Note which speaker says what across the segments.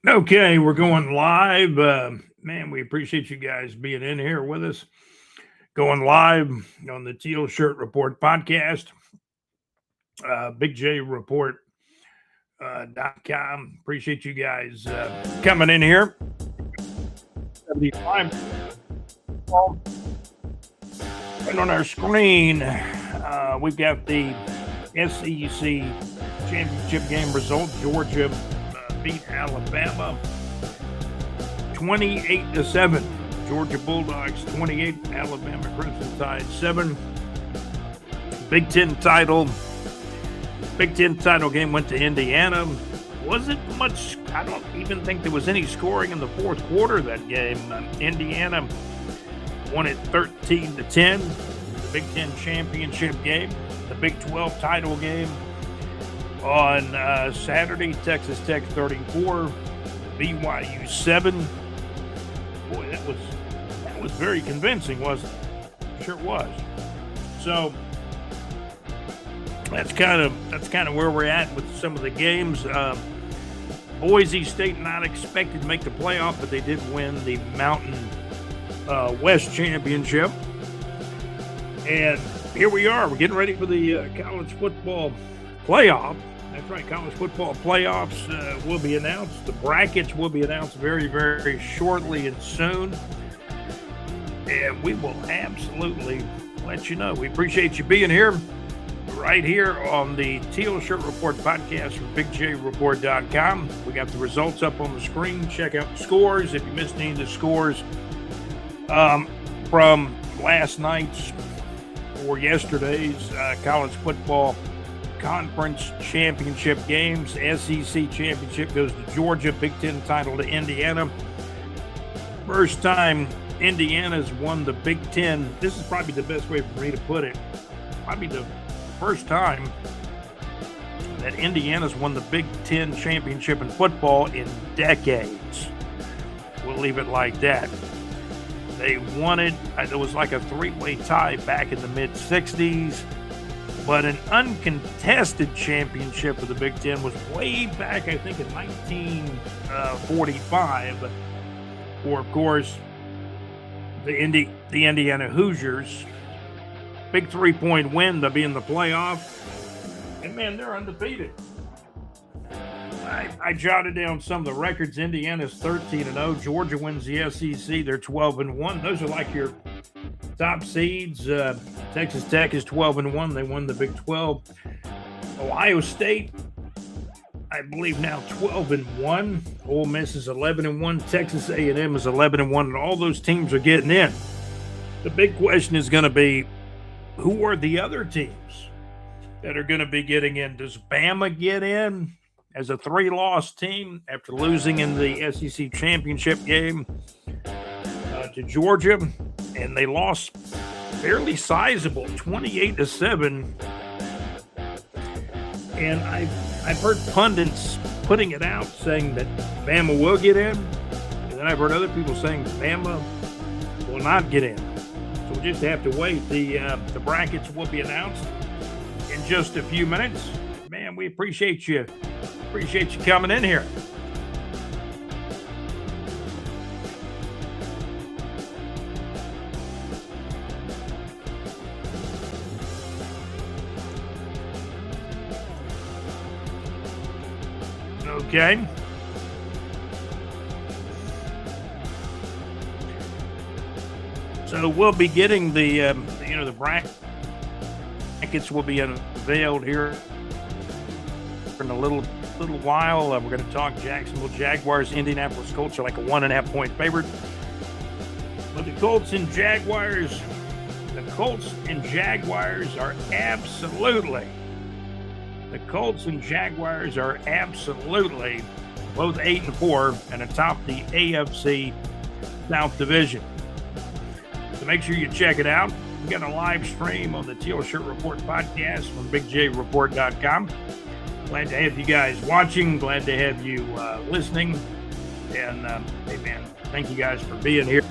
Speaker 1: Okay, we're going live. Man, we appreciate you guys being in here with us. Going live on the Teal Shirt Report podcast, Big J Report. .com. Appreciate you guys coming in here. 75. And on our screen, we've got the SEC championship game result. Georgia beat Alabama 28-7. Georgia Bulldogs 28, Alabama Crimson Tide 7. Big Ten title game went to Indiana. Wasn't much. I don't even think there was any scoring in the fourth quarter of that game. Indiana won it 13-10. The Big Ten championship game. The Big 12 title game on Saturday. Texas Tech 34, BYU 7. Boy, that was very convincing, wasn't it? Sure was. So that's kind of where we're at with some of the games. Boise State not expected to make the playoff, but they did win the Mountain West Championship. And here we are. We're getting ready for the college football playoff. That's right. College football playoffs will be announced. The brackets will be announced very, very shortly and soon. And we will absolutely let you know. We appreciate you being here. Right here on the Teal Shirt Report podcast from BigJReport.com. We got the results up on the screen. Check out the scores. If you missed any of the scores from last night's or yesterday's college football conference championship games. SEC championship goes to Georgia. Big Ten title to Indiana. First time Indiana's won the Big Ten. This is probably the best way for me to put it. Probably the first time that Indiana's won the Big Ten championship in football in decades. We'll leave it like that. They won it. It was like a three-way tie back in the mid-'60s. But an uncontested championship of the Big Ten was way back, I think, in 1945. Or, of course, the Indiana Hoosiers. Big 3-point win to be in the playoff. And, man, they're undefeated. I jotted down some of the records. Indiana's 13-0. Georgia wins the SEC. They're 12-1. Those are like your top seeds. Texas Tech is 12-1. They won the Big 12. Ohio State, I believe now 12-1. Ole Miss is 11-1. Texas A&M is 11-1. And all those teams are getting in. The big question is going to be, who are the other teams that are going to be getting in? Does Bama get in as a 3-loss team after losing in the SEC championship game to Georgia? And they lost fairly sizable, 28-7. And I've heard pundits putting it out saying that Bama will get in. And then I've heard other people saying Bama will not get in. So we just have to wait. The brackets will be announced in just a few minutes. Man, we appreciate you. Appreciate you coming in here. Okay. So we'll be getting the brackets will be unveiled here in a little while. We're going to talk Jacksonville Jaguars. Indianapolis Colts are like a 1.5-point favorite. But the Colts and Jaguars are absolutely both 8-4 and atop the AFC South Division. So make sure you check it out. We got a live stream on the Teal Shirt Report podcast from BigJReport.com. Glad to have you guys watching. Glad to have you listening. And, hey, man, thank you guys for being here.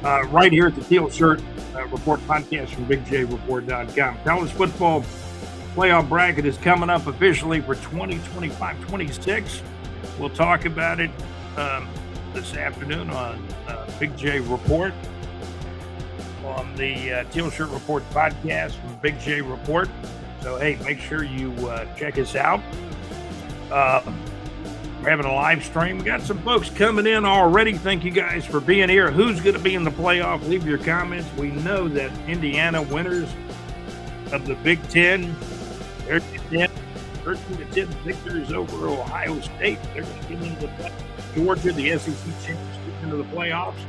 Speaker 1: Right here at the Teal Shirt Report podcast from BigJReport.com. College football playoff bracket is coming up officially for 2025-26. We'll talk about it this afternoon on Big J Report on the Teal Shirt Report podcast from Big J Report. So, hey, make sure you check us out. We're having a live stream. We got some folks coming in already. Thank you guys for being here. Who's going to be in the playoff? Leave your comments. We know that Indiana winners of the Big Ten, they're 13-10 victories over Ohio State. They're going to get into the playoffs. Georgia, the SEC champions, get into the playoffs.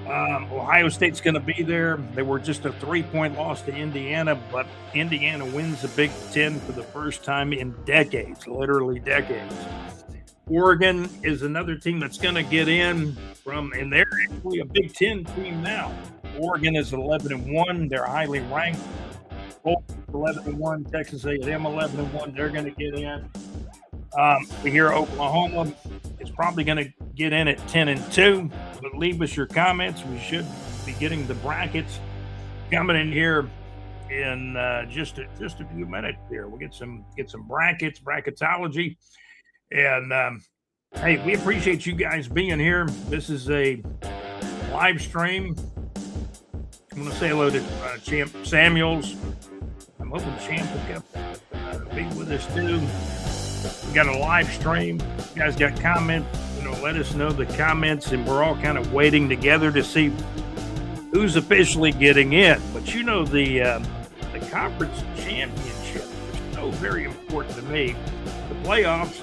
Speaker 1: Ohio State's going to be there. They were just a 3-point loss to Indiana, but Indiana wins the Big Ten for the first time in decades, literally decades. Oregon is another team that's going to get in and they're actually a Big Ten team now. Oregon is 11-1. They're highly ranked. 11-1. Texas A&M 11-1. They're going to get in. We hear Oklahoma is probably going to get in at 10-2. But leave us your comments. We should be getting the brackets coming in here in just a few minutes here. We'll get some brackets, bracketology. And hey, we appreciate you guys being here. This is a live stream. I want to say hello to Champ Samuels. I'm hoping Champ will be with us too. We got a live stream. You guys got comments? Let us know the comments, and we're all kind of waiting together to see who's officially getting in. But the conference championship is so very important to me. The playoffs,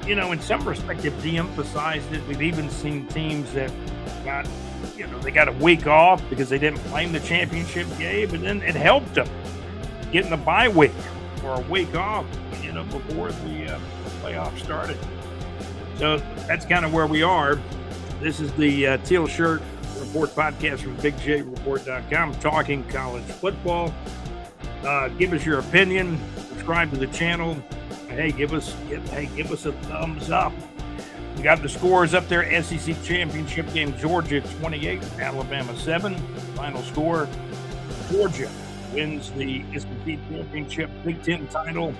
Speaker 1: in some respect, have de-emphasized it. We've even seen teams that got, they got a week off because they didn't play in the championship game, and then it helped them getting a bye week or a week off, before the playoffs started. So that's kind of where we are. This is the Teal Shirt Report podcast from BigJReport.com, talking college football. Give us your opinion. Subscribe to the channel. Hey, give us a thumbs up. We got the scores up there. SEC championship game: Georgia 28, Alabama 7. Final score: Georgia wins the SEC championship. Big Ten title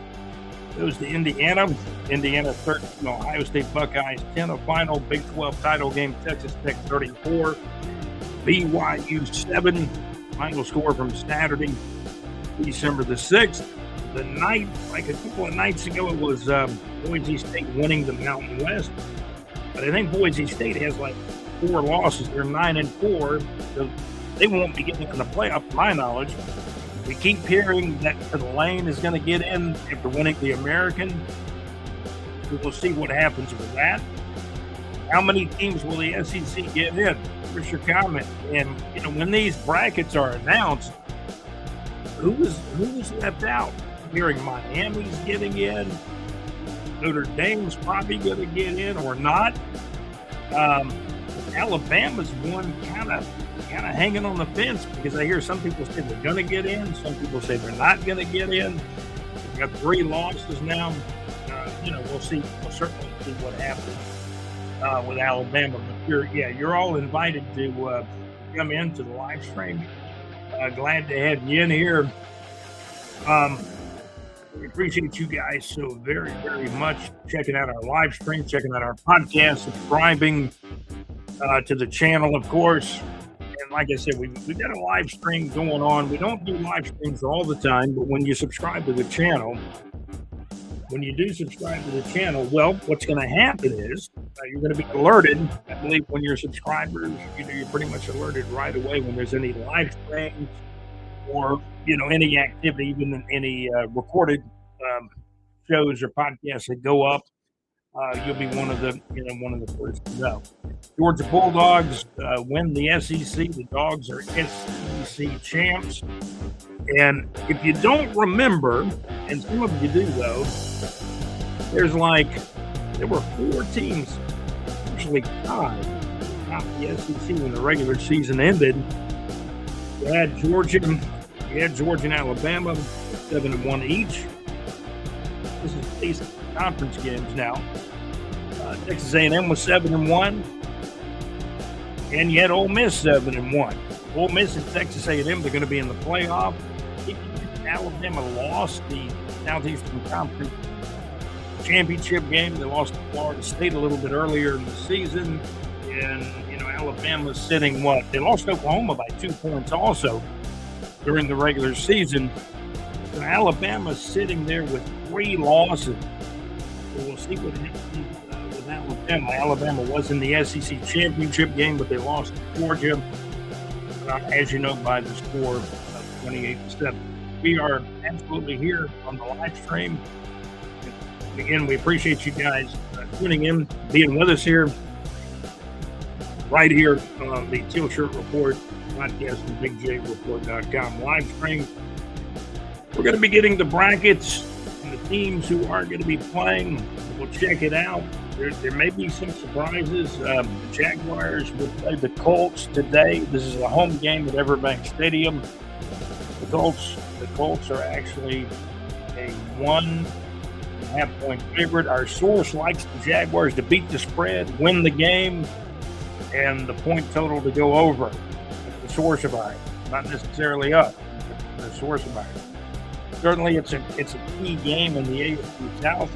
Speaker 1: goes to Indiana. Indiana 13, Ohio State Buckeyes 10. A final Big 12 title game, Texas Tech 34, BYU 7. Final score from Saturday, December the 6th. The night, like a couple of nights ago, it was Boise State winning the Mountain West. But I think Boise State has like 4 losses. They're 9-4, so they won't be getting in the playoff, to my knowledge. We keep hearing that Tulane is going to get in after winning the American. We'll see what happens with that. How many teams will the SEC get in? Where's your comment? And when these brackets are announced, who is left out? I'm hearing Miami's getting in. Notre Dame's probably going to get in or not. Alabama's one kind of hanging on the fence because I hear some people say they're going to get in. Some people say they're not going to get in. We've got 3 losses now. We'll see. We'll certainly see what happens with Alabama. But you're all invited to come into the live stream. Glad to have you in here. We appreciate you guys so very, very much checking out our live stream, checking out our podcast, subscribing to the channel, of course. And like I said, we've got a live stream going on. We don't do live streams all the time, but when you subscribe to the channel, well, what's going to happen is you're going to be alerted. I believe when you're subscribers, you're pretty much alerted right away when there's any live streams or, any activity, even any recorded shows or podcasts that go up. You'll be one of the first to know. Georgia Bulldogs win the SEC. The Dogs are SEC champs. And if you don't remember, and some of you do though, there were 4 teams actually tied out the SEC when the regular season ended. You had Georgia and Alabama 7-1 each. This is based on conference games now. Texas A&M was 7-1, and yet Ole Miss 7-1. Ole Miss and Texas A&M, they're going to be in the playoff. Alabama lost the Southeastern Conference championship game. They lost to Florida State a little bit earlier in the season. And, Alabama's sitting what? They lost to Oklahoma by 2 points also during the regular season. So Alabama's sitting there with 3 losses. So we'll see what happens with Alabama. Alabama was in the SEC championship game, but they lost to Georgia, as you know, by the score of 28-7. We are absolutely here on the live stream. And again, we appreciate you guys tuning in, being with us here, right here on the Teal Shirt Report podcast from BigJReport.com live stream. We're going to be getting the brackets and the teams who are going to be playing. We'll check it out. There may be some surprises. The Jaguars will play the Colts today. This is a home game at Everbank Stadium. The Colts are actually a 1.5 point favorite. Our source likes the Jaguars to beat the spread, win the game, and the point total to go over. The source of ours, not necessarily us. The source of ours. Certainly, it's a key game in the AFC South.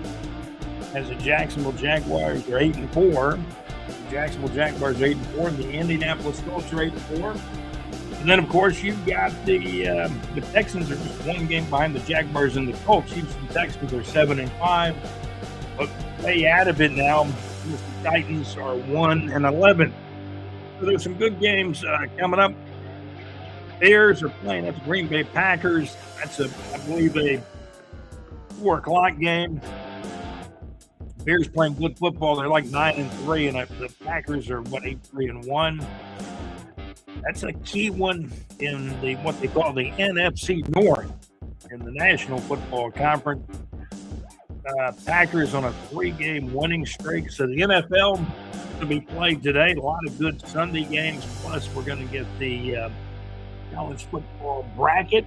Speaker 1: As the Jacksonville Jaguars are 8-4, the Jacksonville Jaguars are 8-4, and the Indianapolis Colts are 8-4. And then, of course, you've got the Texans are just 1 game behind the Jaguars and the Colts. Houston Texans are 7-5, but way out of it now. The Titans are 1-11. So there's some good games coming up. Bears are playing at the Green Bay Packers. That's I believe a 4 o'clock game. Bears playing good football. They're like 9-3, and the Packers are 8-3-1. That's a key one in what they call the NFC North in the National Football Conference. Packers on a 3-game winning streak. So the NFL to be played today. A lot of good Sunday games. Plus, we're going to get the college football bracket.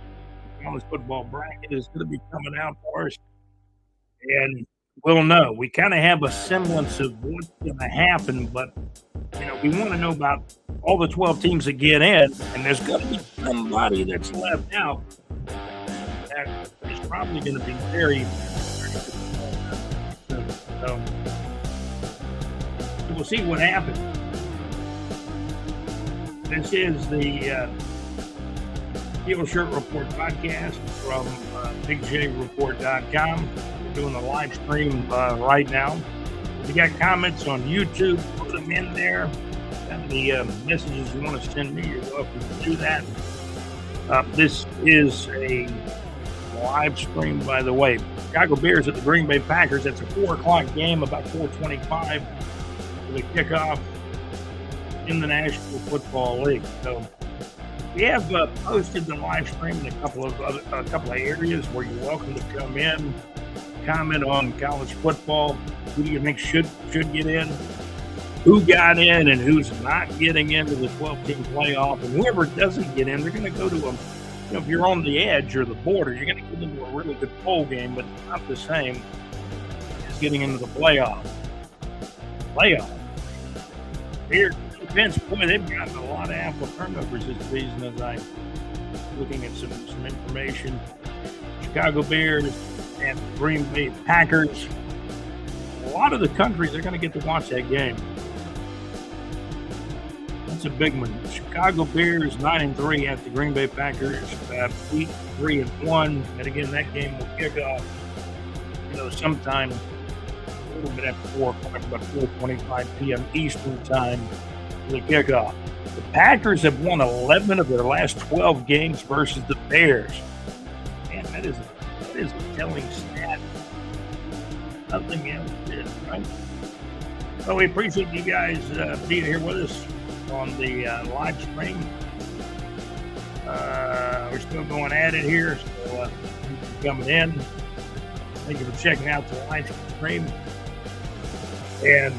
Speaker 1: The college football bracket is going to be coming out for us, and we'll know. We kind of have a semblance of what's going to happen, but we want to know about all the 12 teams that get in, and there's going to be somebody that's left out that is probably going to be very so we'll see what happens. This is the Teal Shirt Report podcast from BigJReport.com. We're doing a live stream right now. If you got comments on YouTube, put them in there. Any messages you want to send me, you're welcome to do that. This is a live stream, by the way. Chicago Bears at the Green Bay Packers. That's a 4 o'clock game, about 4:25 for the kickoff in the National Football League. So we have posted the live stream in a couple of areas where you're welcome to come in, comment on college football. Who do you think should get in? Who got in and who's not getting into the 12-team playoff? And whoever doesn't get in, they're going to go to if you're on the edge or the border, you're going to get into a really good bowl game, but it's not the same as getting into the playoff. Here, defense, boy, they've gotten a lot of ample turnovers this season as I'm looking at some information. Chicago Bears and Green Bay Packers. A lot of the country, they're going to get to watch that game. That's a big one. Chicago Bears 9-3 at the Green Bay Packers 8-3-1. And again, that game will kick off, sometime a little bit after 4 o'clock, about 4:25 p.m. Eastern time for the kickoff. The Packers have won 11 of their last 12 games versus the Bears. Man, that is a telling stat. Nothing else is, right? So we appreciate you guys being here with us on the live stream. We're still going at it here, so coming in. Thank you for checking out the live stream. And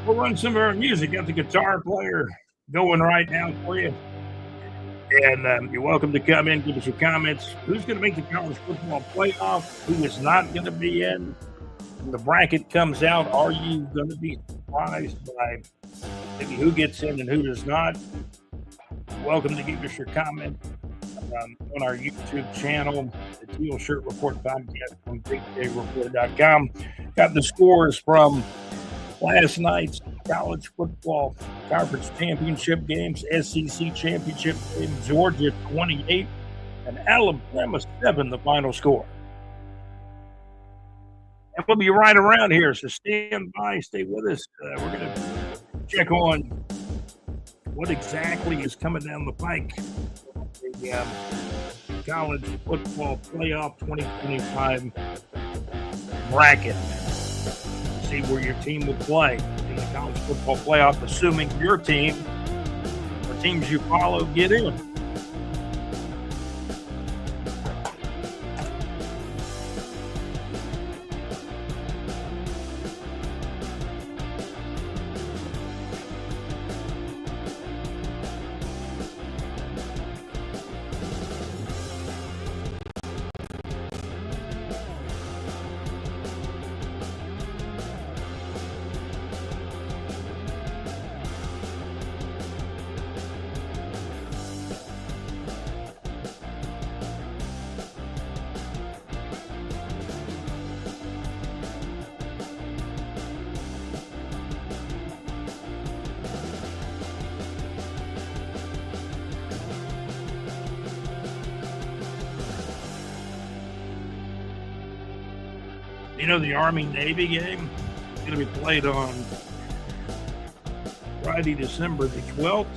Speaker 1: we'll run some of our music. Got the guitar player going right now for you. And you're welcome to come in, give us your comments. Who's going to make the college football playoff? Who is not going to be in? When the bracket comes out, are you going to be surprised by maybe who gets in and who does not? Welcome to give us your comment. on our YouTube channel, the Teal Shirt Report podcast on BigJReport.com. Got the scores from last night's college football conference championship games, SEC championship game, Georgia 28 and Alabama 7, the final score. And we'll be right around here, so stand by, stay with us. We're going to check on what exactly is coming down the pike. The college football playoff 2025 bracket. See where your team will play in the college football playoff, assuming your team or teams you follow get in. You know, the Army-Navy game is going to be played on Friday, December the 12th.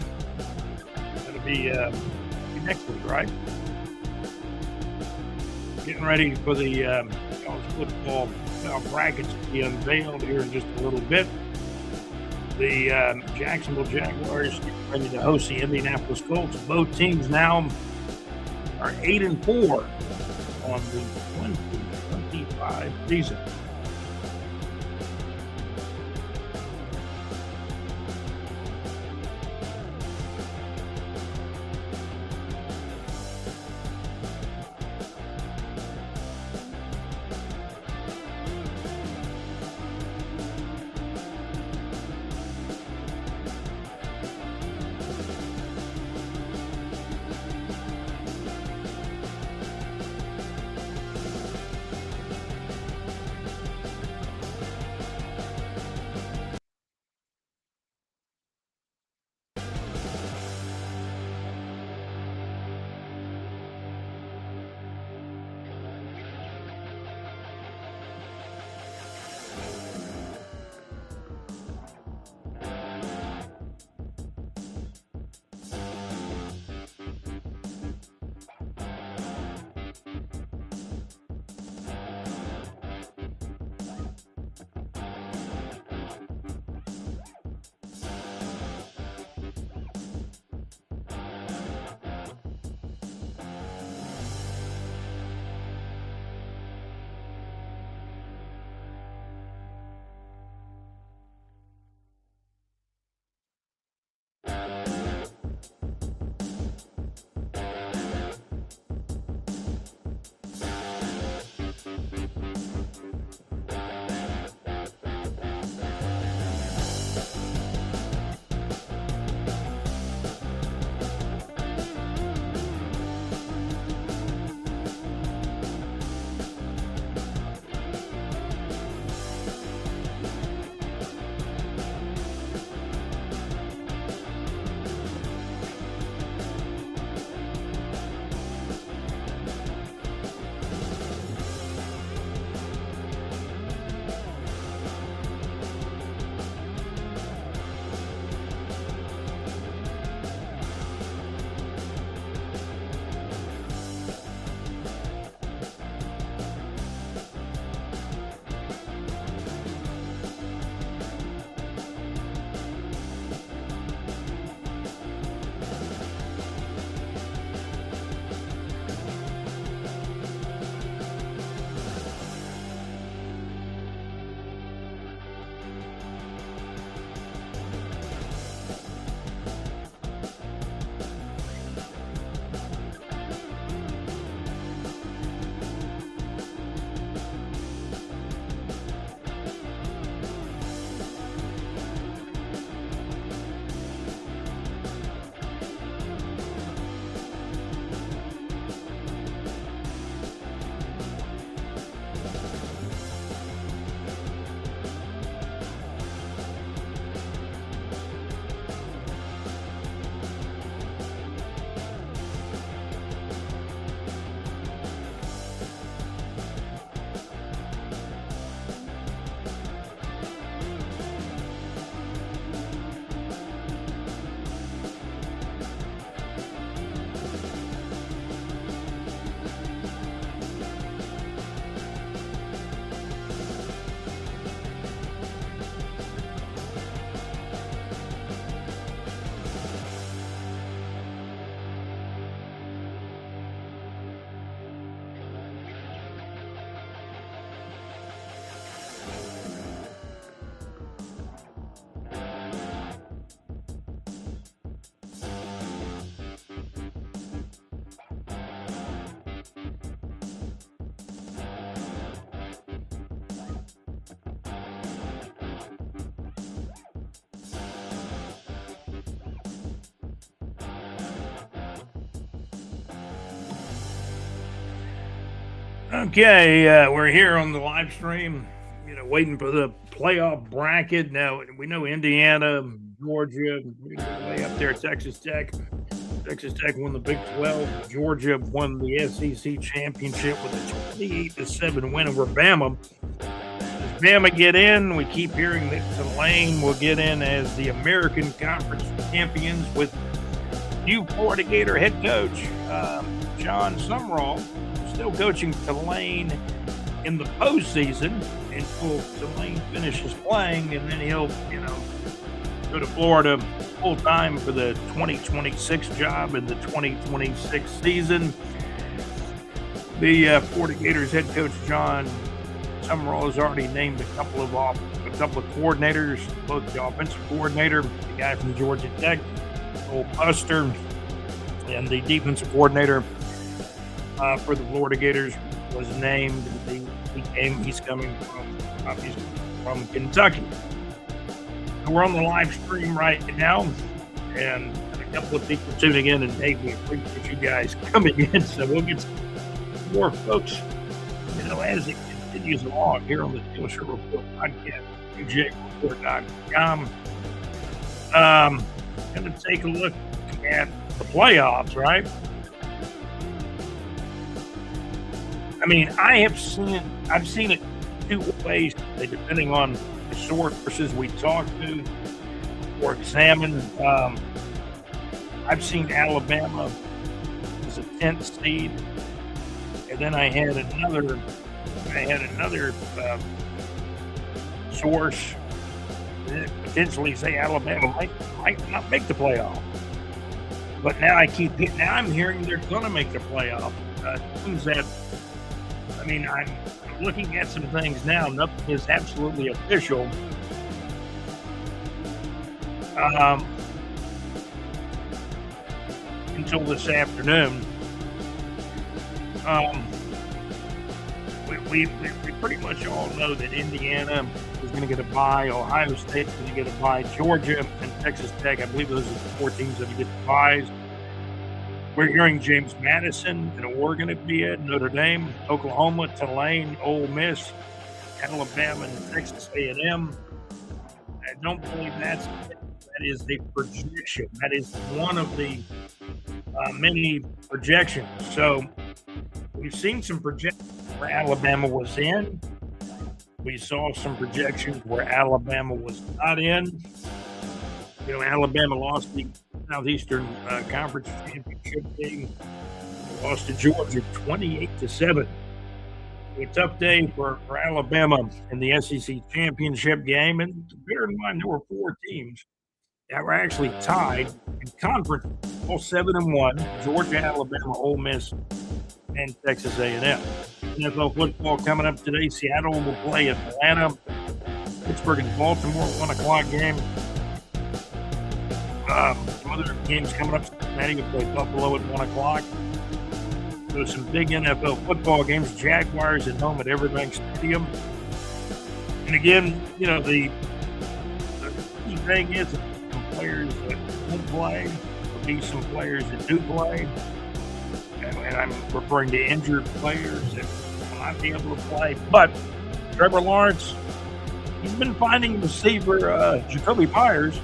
Speaker 1: It's going to be next week, right? Getting ready for the college football brackets to be unveiled here in just a little bit. The Jacksonville Jaguars getting ready to host the Indianapolis Colts. Both teams now are 8-4 on the 2025 season. Okay, we're here on the live stream, waiting for the playoff bracket. Now, we know Indiana, Georgia, way up there, Texas Tech. Texas Tech won the Big 12. Georgia won the SEC championship with a 28-7 win over Bama. Does Bama get in? We keep hearing that Tulane will get in as the American Conference champions with new Florida Gator head coach, John Sumrall, still coaching Tulane in the postseason until Tulane finishes playing, and then he'll, go to Florida full time for the 2026 job in the 2026 season. The Florida Gators head coach John Sumrall has already named a couple of coordinators, both the offensive coordinator, the guy from Georgia Tech, Old Buster, and the defensive coordinator for the Florida Gators was named. He's coming from Kentucky. So we're on the live stream right now, and a couple of people tuning in, and Dave, we appreciate you guys coming in. So we'll get some more folks, as it continues along here on the TEAL Show Report podcast, JaguarsReport.com. Going to take a look at the playoffs, right? I mean, I've seen it two ways, depending on the sources we talk to or examine. I've seen Alabama as a 10th seed, and then I had another source that potentially say Alabama might not make the playoff. But now I'm hearing they're going to make the playoff. Things that, I'm looking at some things now. Nothing is absolutely official. Until this afternoon. We pretty much all know that Indiana is going to get a bye, Ohio State is going to get a bye, Georgia and Texas Tech, I believe those are the four teams that get the byes. We're hearing James Madison and Oregon to be in, Notre Dame, Oklahoma, Tulane, Ole Miss, Alabama, and Texas A&M. I don't believe that is the projection. That is one of the many projections. So we've seen some projections where Alabama was in. We saw some projections where Alabama was not in. Alabama lost the Southeastern Conference Championship game, lost to Georgia 28-7. A tough day for Alabama in the SEC Championship game. And bear in mind, there were four teams that were actually tied in conference, all 7-1: Georgia, Alabama, Ole Miss, and Texas A&M. NFL football coming up today. Seattle will play Atlanta. Pittsburgh and Baltimore, 1 o'clock game. Some other games coming up. Cincinnati will play Buffalo at 1 o'clock. So some big NFL football games. Jaguars at home at Everbank Stadium. And again, the key thing is some players that won't play. There'll be some players that do play. And I'm referring to injured players that will not be able to play. But Trevor Lawrence, he's been finding receiver Jacoby Myers.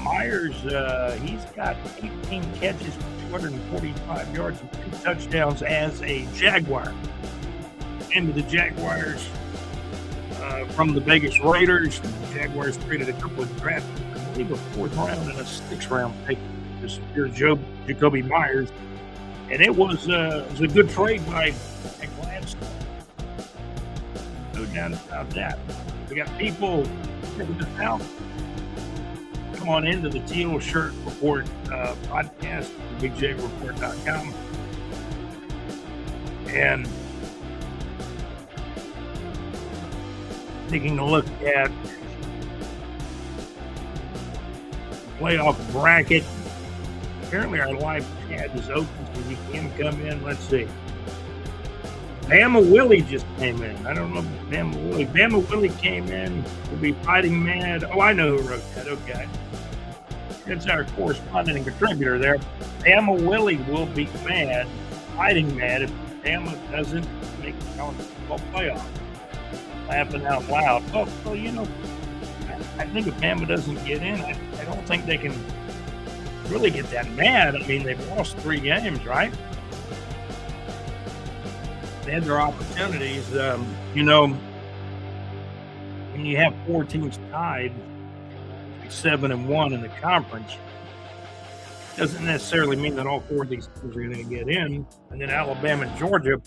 Speaker 1: Myers, he's got 18 catches for 245 yards and 2 touchdowns as a Jaguar. Into the Jaguars from the Vegas Raiders. The Jaguars traded a couple of drafts, I believe a 4th round and a 6th round pick to secure Jacoby Myers. And it was a good trade by Gladstone. No doubt about that. We got people checking this out. Come on into the TEAL Shirt Report podcast, BigJReport.com. And taking a look at the playoff bracket. Apparently our live chat is open, so you can come in. Let's see. Bama Willie just came in. I don't know if Bama Willie. Bama Willie came in to be fighting mad. Oh, I know who wrote that. Okay. It's our correspondent and contributor there. Bama Willie will be mad, fighting mad, if Bama doesn't make the college football playoff. Laughing out loud. Oh, well, I think if Bama doesn't get in, I don't think they can really get that mad. I mean, they've lost 3 games, right? They had their opportunities. When you have 4 teams tied, 7-1 in the conference, doesn't necessarily mean that all 4 of these teams are going to get in. And then Alabama and Georgia,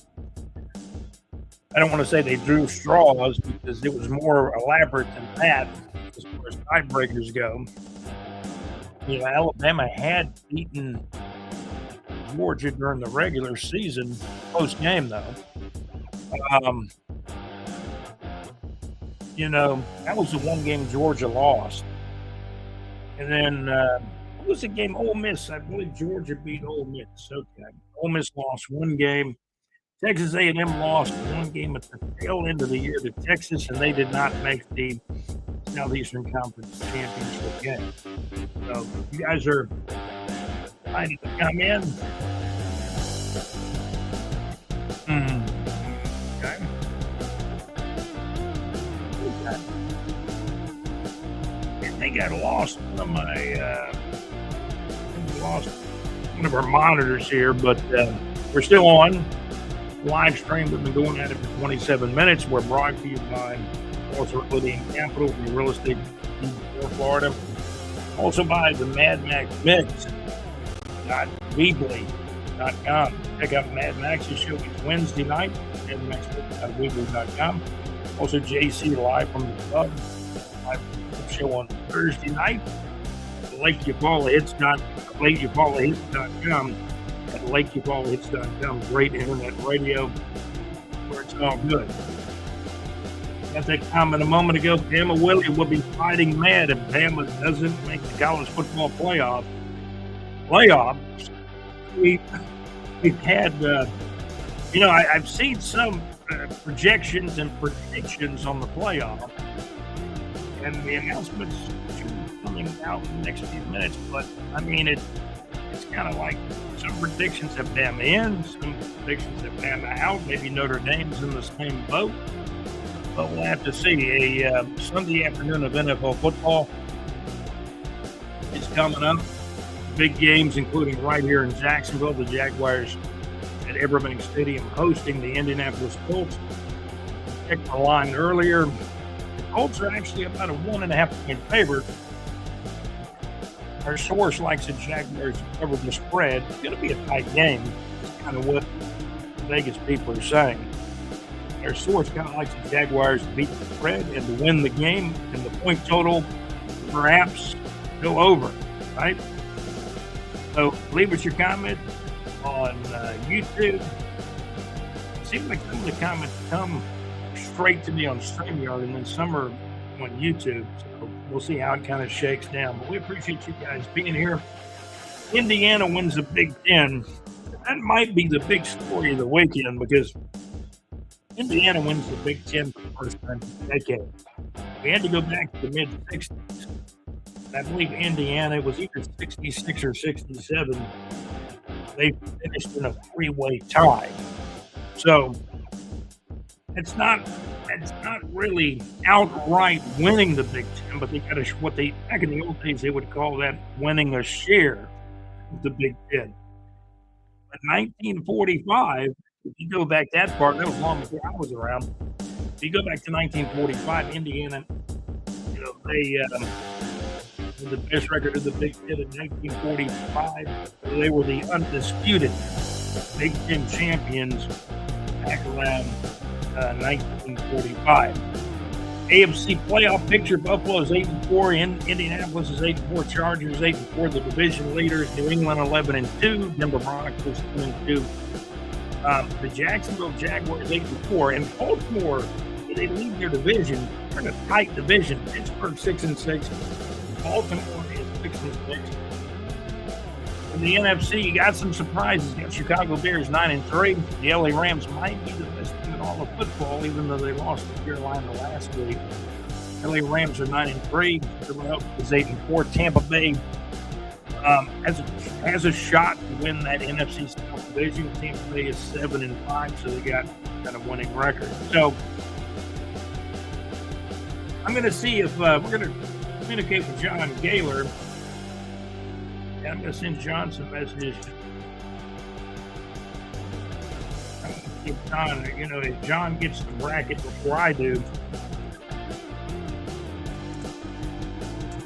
Speaker 1: I don't want to say they drew straws because it was more elaborate than that as far as tiebreakers go. Alabama had beaten Georgia during the regular season, post game though. That was the one game Georgia lost. And then what was the game? Ole Miss. I believe Georgia beat Ole Miss. Okay. Ole Miss lost 1 game. Texas A&M lost 1 game at the tail end of the year to Texas, and they did not make the Southeastern Conference Championship game. So you guys are excited to come in. Okay. I think I lost one of our monitors here, but we're still on live stream. We've been going at it for 27 minutes. We're brought to you by also Realty Capital, the real estate in Florida. Also by the Mad Max Mix.weebly.com. Check out Mad Max's show each Wednesday night, madmaxmix.weebly.com. Also JC live from the club, live show on Thursday night. LakeUpallahits.com at LakeUpallahits.com. Great internet radio where it's all good. Got that comment a moment ago. Bama Willie will be fighting mad if Bama doesn't make the college football playoffs. We've had, I've seen some projections and predictions on the playoff, and the announcements should be coming out in the next few minutes. But I mean, it's kind of like some predictions have Bama in, some predictions have Bama out. Maybe Notre Dame's in the same boat. But we'll have to see. A Sunday afternoon of NFL football is coming up. Big games, including right here in Jacksonville, the Jaguars at Everbank Stadium hosting the Indianapolis Colts. Checked the line earlier. The Colts are actually about a 1.5-point favorite. Our source likes the Jaguars to cover the spread. It's going to be a tight game. It's kind of what Vegas people are saying. Our source kind of likes the Jaguars to beat the spread and to win the game, and the point total perhaps go over, right? So leave us your comment on YouTube. It seems like some of the comments come straight to me on StreamYard, and then some are on YouTube. So we'll see how it kind of shakes down. But we appreciate you guys being here. Indiana wins the Big Ten. That might be the big story of the weekend because Indiana wins the Big Ten for the first time in a decade. We had to go back to the mid-'60s. I believe Indiana was either 66 or 67. They finished in a 3-way tie. So it's not really outright winning the Big Ten, but they got back in the old days they would call that winning a share of the Big Ten. But 1945, if you go back that far, that was long before I was around. If you go back to 1945, Indiana, they had the best record of the Big Ten in 1945. They were the undisputed Big Ten champions back around 1945. AFC playoff picture: Buffalo is 8-4, Indianapolis is 8-4, Chargers 8-4, the division leaders, New England 11-2, Denver Broncos 10-2. The Jacksonville Jaguars 8-4, and Baltimore, they lead their division. They're in a tight division. Pittsburgh 6-6, Baltimore is 6-6. In the NFC, you got some surprises. You got Chicago Bears 9-3. The LA Rams might be the best team in all of football, even though they lost to Carolina last week. LA Rams are 9-3. Philadelphia is 8-4. Tampa Bay has a shot to win that NFC South division. Tampa Bay is 7-5, so they got kind of winning record. So I'm going to see if we're going to communicate with John Gaylor, and I'm going to send John some messages. I'm going to give John, if John gets the bracket before I do,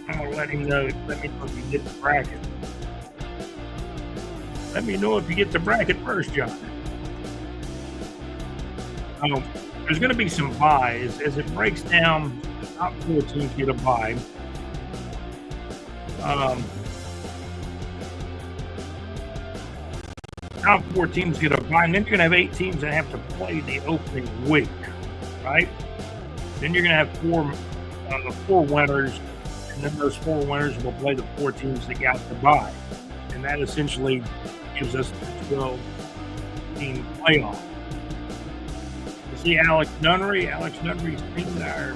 Speaker 1: I'm going to let him know. Let me know if you get the bracket. Let me know if you get the bracket first, John. There's going to be some buys as it breaks down. The top 4 teams get a bye. Top 4 teams get a bye, and then you're going to have 8 teams that have to play the opening week, right? Then you're going to have 4 winners, and then those 4 winners will play the 4 teams that got the bye, and that essentially gives us the 12-team playoff. You see Alex Nunnery. Alex Nunnery's seen our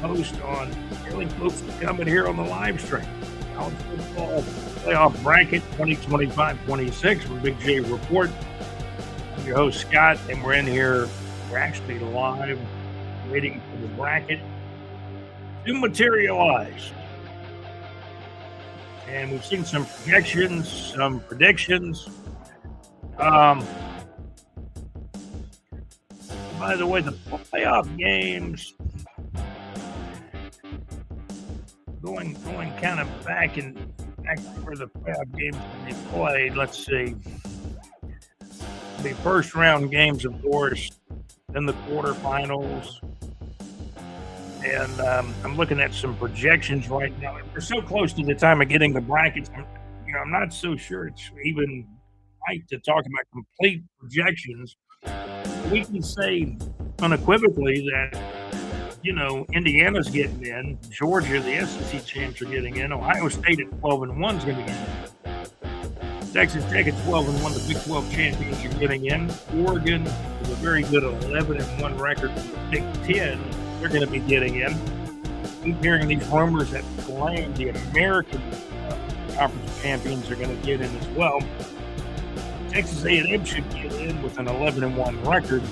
Speaker 1: post on telling folks to come in here on the live stream. College football playoff bracket 2025-26 from Big J Report. I'm your host, Scott, and we're in here. We're actually live waiting for the bracket to materialize. And we've seen some projections, some predictions. By the way, the playoff games going kind of back where the playoff games will be played. Let's see. The first round games, of course, then the quarterfinals. And I'm looking at some projections right now. We're so close to the time of getting the brackets. I'm not so sure it's even right to talk about complete projections. We can say unequivocally that, Indiana's getting in. Georgia, the SEC champs, are getting in. Ohio State at 12-1 is going to get in. Texas Tech at 12-1, the Big 12 champions are getting in. Oregon with a very good 11-1 record from the Big 10. They're going to be getting in. Keep hearing these rumors that claim the American Conference champions are going to get in as well. Texas A&M should get in with an 11-1 record.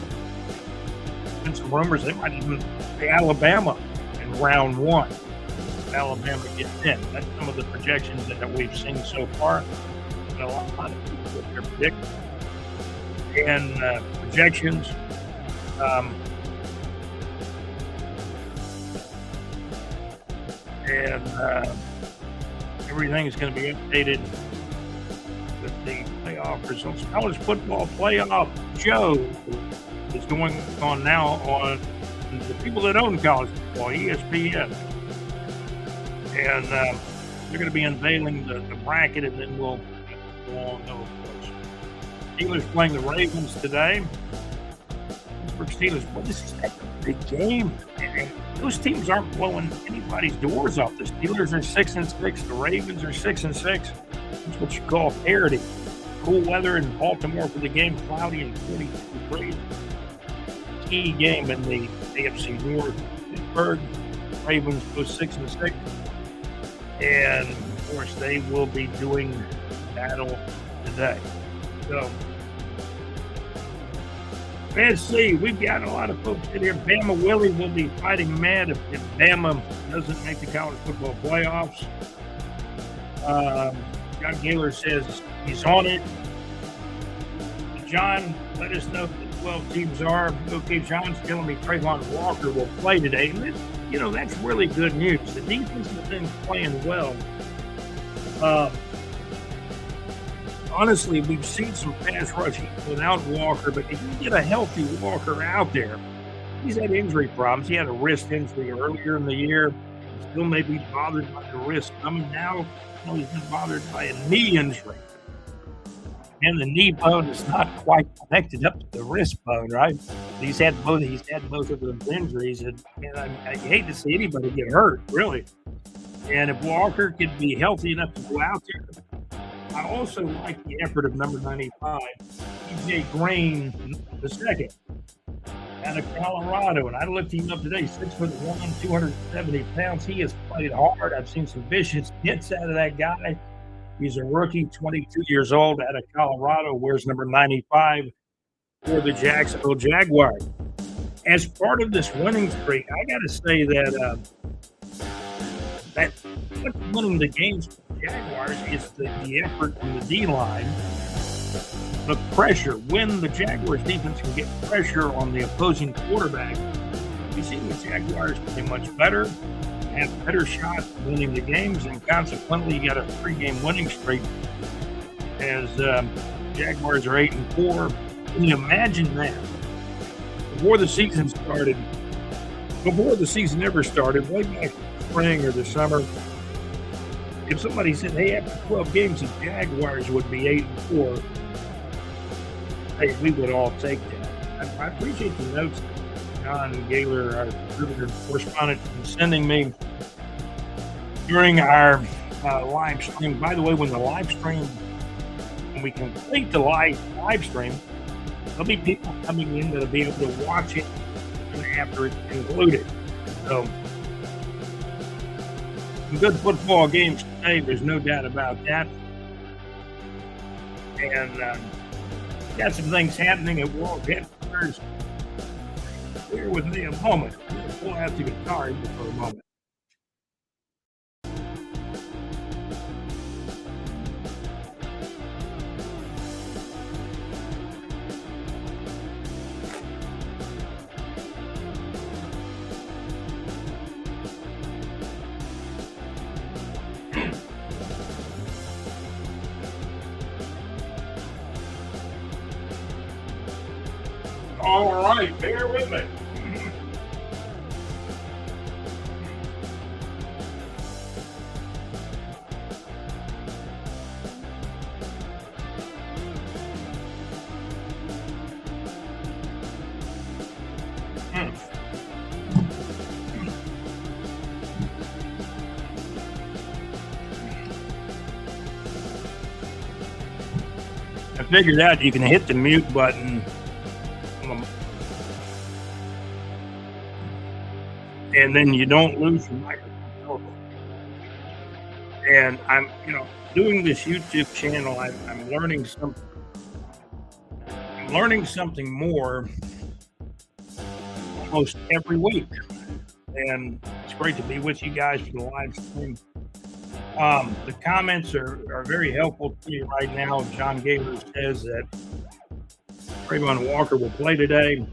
Speaker 1: And some rumors they might even play Alabama in round 1. Alabama gets in. That's some of the projections that we've seen so far. And a lot of people are predicting. And projections. Everything is going to be updated with the playoff results. College football playoff show is going on now on the people that own college football, ESPN. And they're going to be unveiling the bracket, and then we'll all know, of course. Steelers playing the Ravens today. Pittsburgh Steelers, this is a big game. And those teams aren't blowing anybody's doors off. The Steelers are 6-6. The Ravens are 6-6. That's what you call parity. Cool weather in Baltimore for the game, cloudy and 42 degrees. Key game in the AFC North. Pittsburgh Ravens go 6-6. And, of course, they will be doing battle today. So, let's see. We've got a lot of folks in here. Bama Willie will be fighting mad if Bama doesn't make the college football playoffs. John Gaylor says he's on it. John, let us know who the 12 teams are. Okay, John's telling me Trayvon Walker will play today. And that's really good news. The defense has been playing well. Honestly, we've seen some pass rushing without Walker, but if you get a healthy Walker out there, he's had injury problems. He had a wrist injury earlier in the year. He still may be bothered by the wrist coming now. He's been bothered by a knee injury. And the knee bone is not quite connected up to the wrist bone, right? He's had both of those injuries, and I hate to see anybody get hurt, really. And if Walker could be healthy enough to go out there, I also like the effort of number 95, E.J. Green II, out of Colorado. And I looked him up today, 6'1", 270 pounds. He has played hard. I've seen some vicious hits out of that guy. He's a rookie, 22 years old, out of Colorado, wears number 95 for the Jacksonville Jaguars. As part of this winning streak, I got to say that what's winning the games for the Jaguars is the effort from the D-line, the pressure. When the Jaguars defense can get pressure on the opposing quarterback, we see the Jaguars play much better, have a better shot at winning the games, and consequently, you got a 3-game winning streak as Jaguars are 8-4. Can you imagine that? Before the season ever started, way back in the spring or the summer, if somebody said, hey, after 12 games, the Jaguars would be 8-4, hey, we would all take that. I appreciate the notes that John Gaylor, our contributor correspondent, is sending me during our live stream. By the way, when we complete the live stream, there'll be people coming in that'll be able to watch it after it's concluded. So, some good football games today. There's no doubt about that. And got some things happening at World Headquarters. Bear with me a moment. I'm going to pull out the guitar here for a moment. All right, bear with me. I figured out you can hit the mute button and then you don't lose your microphone. And I'm, doing this YouTube channel. I'm learning something. I'm learning something more almost every week, and it's great to be with you guys for the live stream. The comments are very helpful to you right now. John Gaylor says that Trayvon Walker will play today.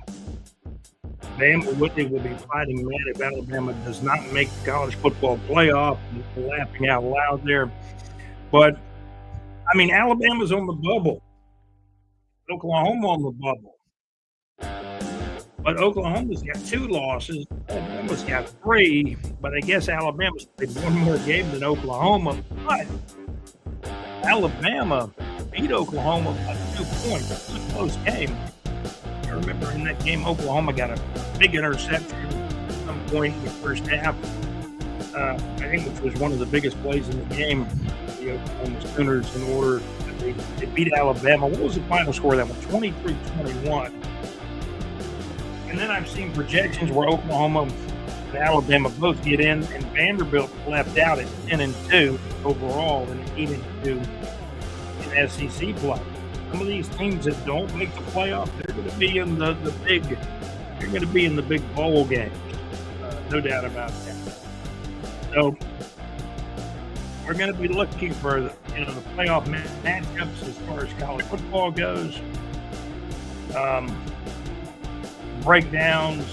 Speaker 1: Bama Whitley will be fighting mad if Alabama does not make the college football playoff. I'm laughing out loud there. But, Alabama's on the bubble. Oklahoma on the bubble. But Oklahoma's got 2 losses. Alabama's got 3. But I guess Alabama's played one more game than Oklahoma. But Alabama beat Oklahoma by 2 points. It was a close game. I remember in that game, Oklahoma got a big interception at some point in the first half. I think which was one of the biggest plays in the game. The Oklahoma Sooners, in order, they beat Alabama. What was the final score of that one? 23-21. And then I've seen projections where Oklahoma and Alabama both get in, and Vanderbilt left out at 10-2 overall and 8-2 in SEC play. Some of these teams that don't make the playoff, they're going to be in the big. They're going to be in the big bowl games, no doubt about that. So we're going to be looking for the playoff matchups as far as college football goes. Breakdowns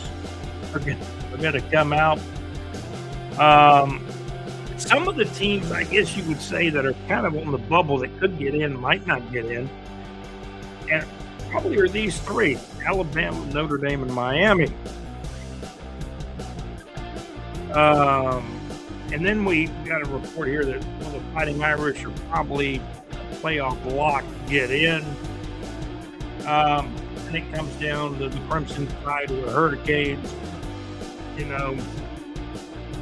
Speaker 1: are going to come out. Some of the teams, I guess you would say, that are kind of on the bubble that could get in might not get in. And probably are these 3: Alabama, Notre Dame, and Miami. And then we got a report here that the Fighting Irish are probably a playoff block to get in. And it comes down to the Crimson Tide or the Hurricanes.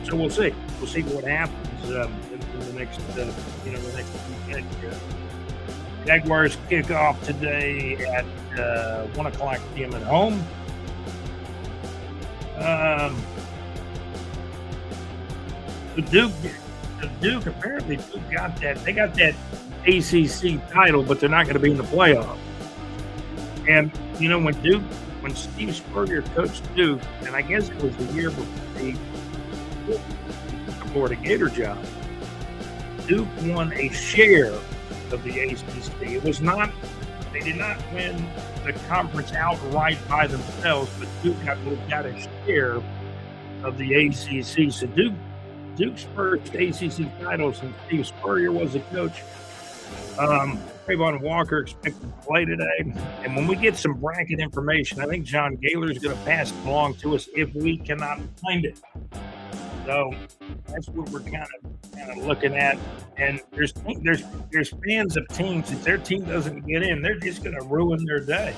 Speaker 1: So we'll see. We'll see what happens in the next, the next weekend here. Jaguars kick off today at 1 o'clock p.m. at home. The Duke, apparently Duke got that. They got that ACC title, but they're not going to be in the playoff. And, when Steve Spurrier coached Duke, and I guess it was the year before he took the Florida Gator job, Duke won a share of the ACC. It was not, they did not win the conference outright by themselves, but Duke got a share of the ACC. So Duke's first ACC title since Steve Spurrier was the coach. Trayvon Walker expected to play today. And when we get some bracket information, I think John Gaylor is going to pass it along to us if we cannot find it. So that's what we're kind of looking at. And there's fans of teams, if their team doesn't get in, they're just going to ruin their day.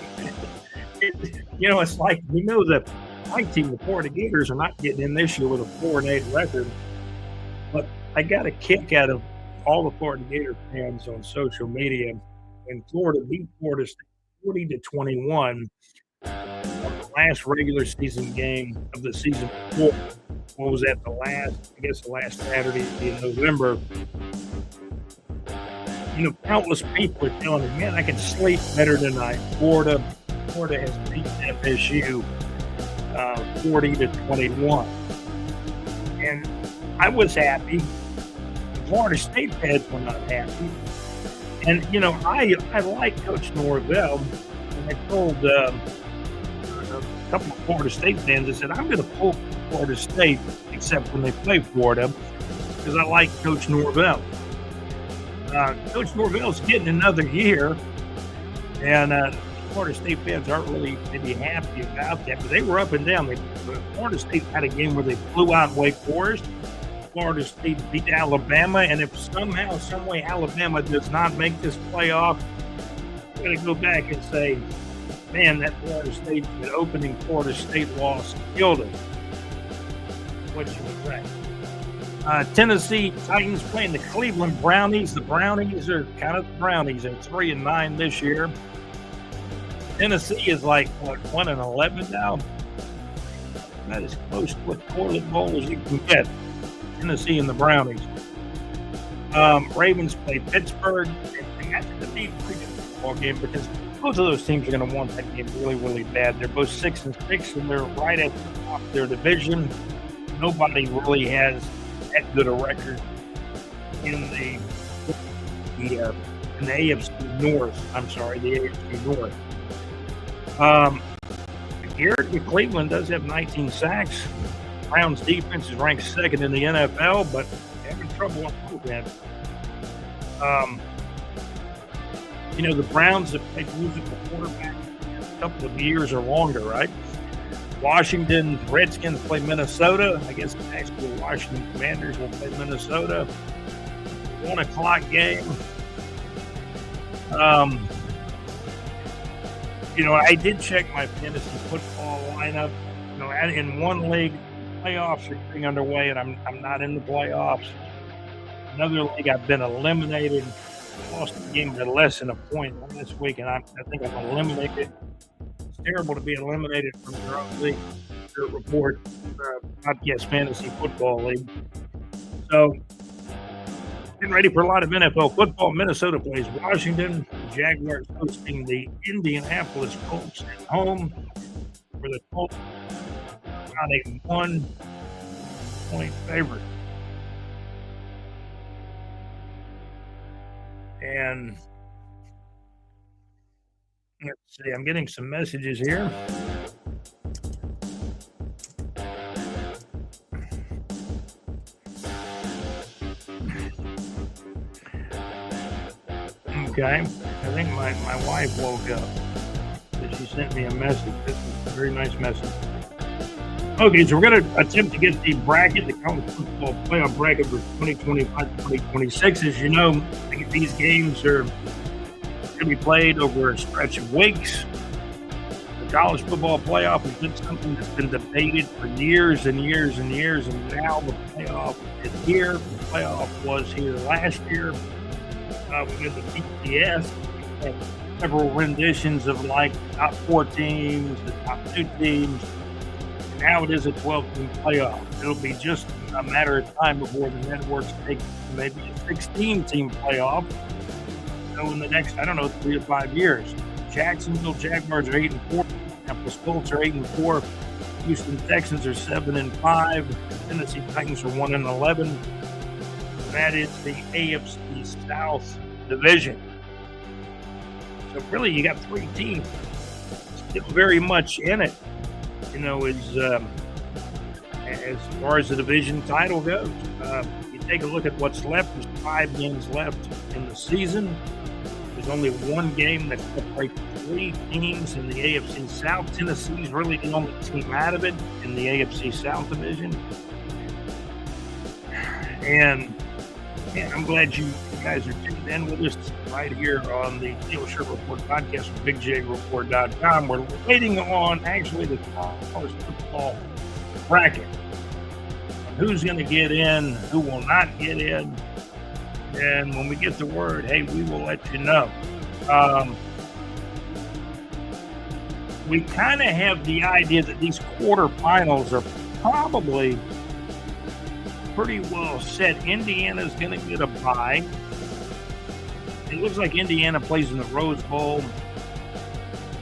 Speaker 1: It's like, that my team, the Florida Gators, are not getting in this year with a 4-8 record. But I got a kick out of all the Florida Gator fans on social media, and Florida beat Florida State 40-21 on the last regular season game of the season before. What was that? The last Saturday in November. Countless people are telling me, man, I can sleep better tonight. Florida has beat FSU 40-21, and I was happy. Florida State fans were not happy. And, I like Coach Norvell. And I told a couple of Florida State fans, I said, I'm going to pull Florida State, except when they play Florida, because I like Coach Norvell. Coach Norvell's getting another year, and Florida State fans aren't really maybe happy about that, but they were up and down. Florida State had a game where they flew out Wake Forest. Florida State beat Alabama, and if somehow, some way Alabama does not make this playoff, I'm going to go back and say, man, that Florida State, that opening Florida State loss killed it. What you would say? Tennessee Titans playing the Cleveland Brownies. The Brownies are kind of the Brownies. They're 3-9 this year. Tennessee is like, 1-11 now? That is close to a toilet bowl as you can get. Tennessee and the Brownies. Ravens play Pittsburgh. They got to be a pretty good football game because both of those teams are going to want that game really, really bad. They're both 6-6, and they're right at the top of their division. Nobody really has that good a record in the AFC North. I'm sorry, the AFC North. Garrett with Cleveland does have 19 sacks. Browns defense is ranked second in the NFL, but having trouble on offense. The Browns have played musical quarterback a couple of years or longer, right? Washington Redskins play Minnesota. I guess actually the Washington Commanders will play Minnesota. 1 o'clock game. I did check my fantasy football lineup. In one league, playoffs are getting underway, and I'm not in the playoffs. Another league, I've been eliminated. Lost the game by less than a point this week, and I think I'm eliminated. It's terrible to be eliminated from your own league. Your report, podcast fantasy football league. So, getting ready for a lot of NFL football. Minnesota plays Washington. The Jaguars hosting the Indianapolis Colts at home, where the Colts got a 1-point favorite. And let's see, I'm getting some messages here. Okay, I think my wife woke up. She sent me a message. This is a very nice message. Okay, so we're going to attempt to get the bracket, the college football playoff bracket for 2025-2026. As you know, these games are going to be played over a stretch of weeks. The college football playoff has been something that's been debated for years and years and years, and now the playoff is here. The playoff was here last year. We had the BCS, we had several renditions of like top 4 teams, the top 2 teams. Now it is a 12-team playoff. It'll be just a matter of time before the networks take maybe a 16-team playoff. So in the next, 3 to 5 years, Jacksonville Jaguars are 8-4. Indianapolis Colts are 8-4. Houston Texans are 7-5. Tennessee Titans are 1-11. That is the AFC South division. So really, you got 3 teams still very much in it. As far as the division title goes, you take a look at what's left. There's 5 games left in the season. There's only 1 game that separates 3 teams in the AFC South. Tennessee's really the only team out of it in the AFC South division. And I'm glad you guys are tuned in with us right here on the TEAL Shirt Report podcast from BigJReport.com. We're waiting on actually the college football bracket. Who's going to get in, who will not get in. And when we get the word, hey, we will let you know. We kind of have the idea that these quarterfinals are probably pretty well set. Indiana's going to get a bye. It looks like Indiana plays in the Rose Bowl,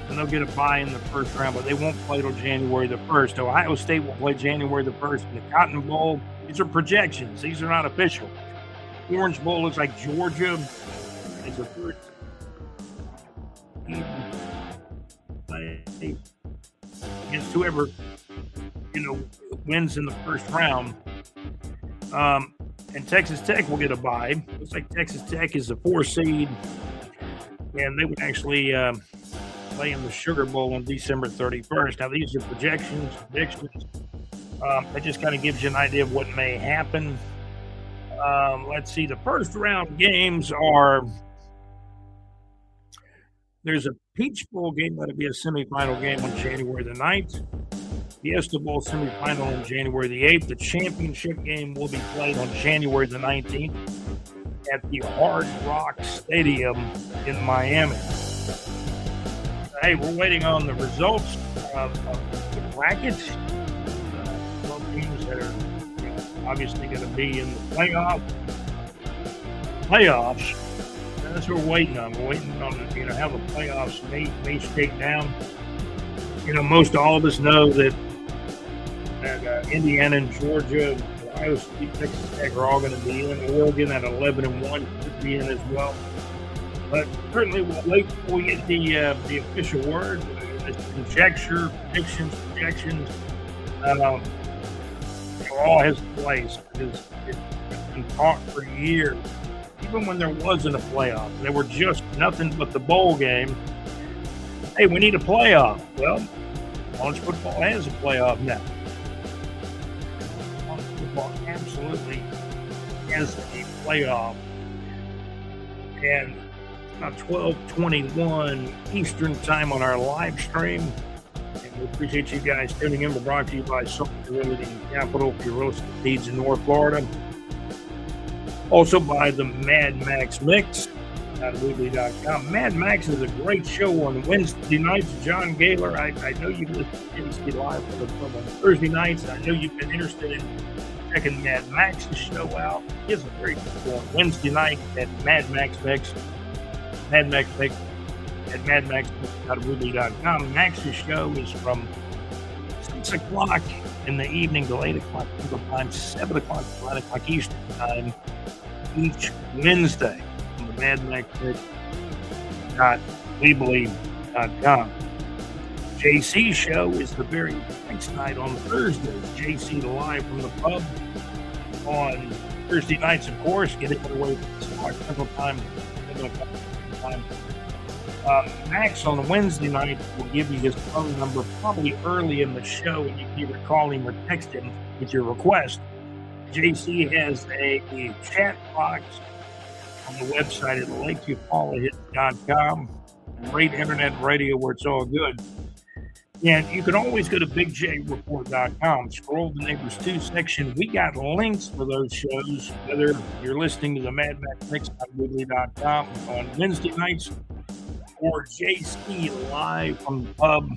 Speaker 1: and they'll get a bye in the first round, but they won't play till January the 1st. Ohio State will play January the 1st in the Cotton Bowl. These are projections. These are not official. Orange Bowl looks like Georgia is a third against whoever wins in the first round. And Texas Tech will get a bye. Looks like Texas Tech is the 4 seed, and they would actually play in the Sugar Bowl on December 31st. Now, these are predictions. That just kind of gives you an idea of what may happen. Let's see. The first round games are there's a Peach Bowl game that'll be a semifinal game on January the 9th. Fiesta Bowl semifinal on January the 8th. The championship game will be played on January the 19th at the Hard Rock Stadium in Miami. Hey, we're waiting on the results of the bracket. 12 teams that are obviously going to be in the playoffs. That's what we're waiting on. We're waiting on how the playoffs may shake down. Most all of us know that Indiana and Georgia, Ohio State, Texas Tech are all going to be in. Oregon at 11-1 could be in as well. But certainly we'll wait before we get the official word. It's conjecture, predictions, projections. It all has a place because it's been taught for years. Even when there wasn't a playoff, there were just nothing but the bowl game. Hey, we need a playoff. Well, college football has a playoff now. College football absolutely has a playoff. And it's about 12:21 Eastern time on our live stream. And we appreciate you guys tuning in. We're brought to you by Salt Realty Capital for your real estate needs in North Florida. Also by the Mad Max Mix at Weebly.com. Mad Max is a great show on Wednesday nights. John Gaylor, I know you listen to NBC Live on Thursday nights. I know you've been interested in checking Mad Max's show out. He has a very good show on Wednesday night at Mad Max Mix. Mad Max Mix at madmaxmix.weebly.com. Max's show is from 6 o'clock in the evening to 8 o'clock Central Time, 7 o'clock to 9 o'clock Eastern Time each Wednesday on the madmaxmix.weebly.com. JC show is the very next night on Thursday. JC live from the pub on Thursday nights, of course. Get it away from 6 o'clock Central Time, 7 o'clock Central Time. Max on Wednesday night will give you his phone number probably early in the show, and you can either call him or text him with your request. JC has a chat box on the website at LakeViewFallowHit.com. Great internet radio where it's all good. And you can always go to BigJReport.com. Scroll the Neighbors 2 section. We got links for those shows, whether you're listening to the Mad Max Mix on Weebly.com on Wednesday nights for JC live from the pub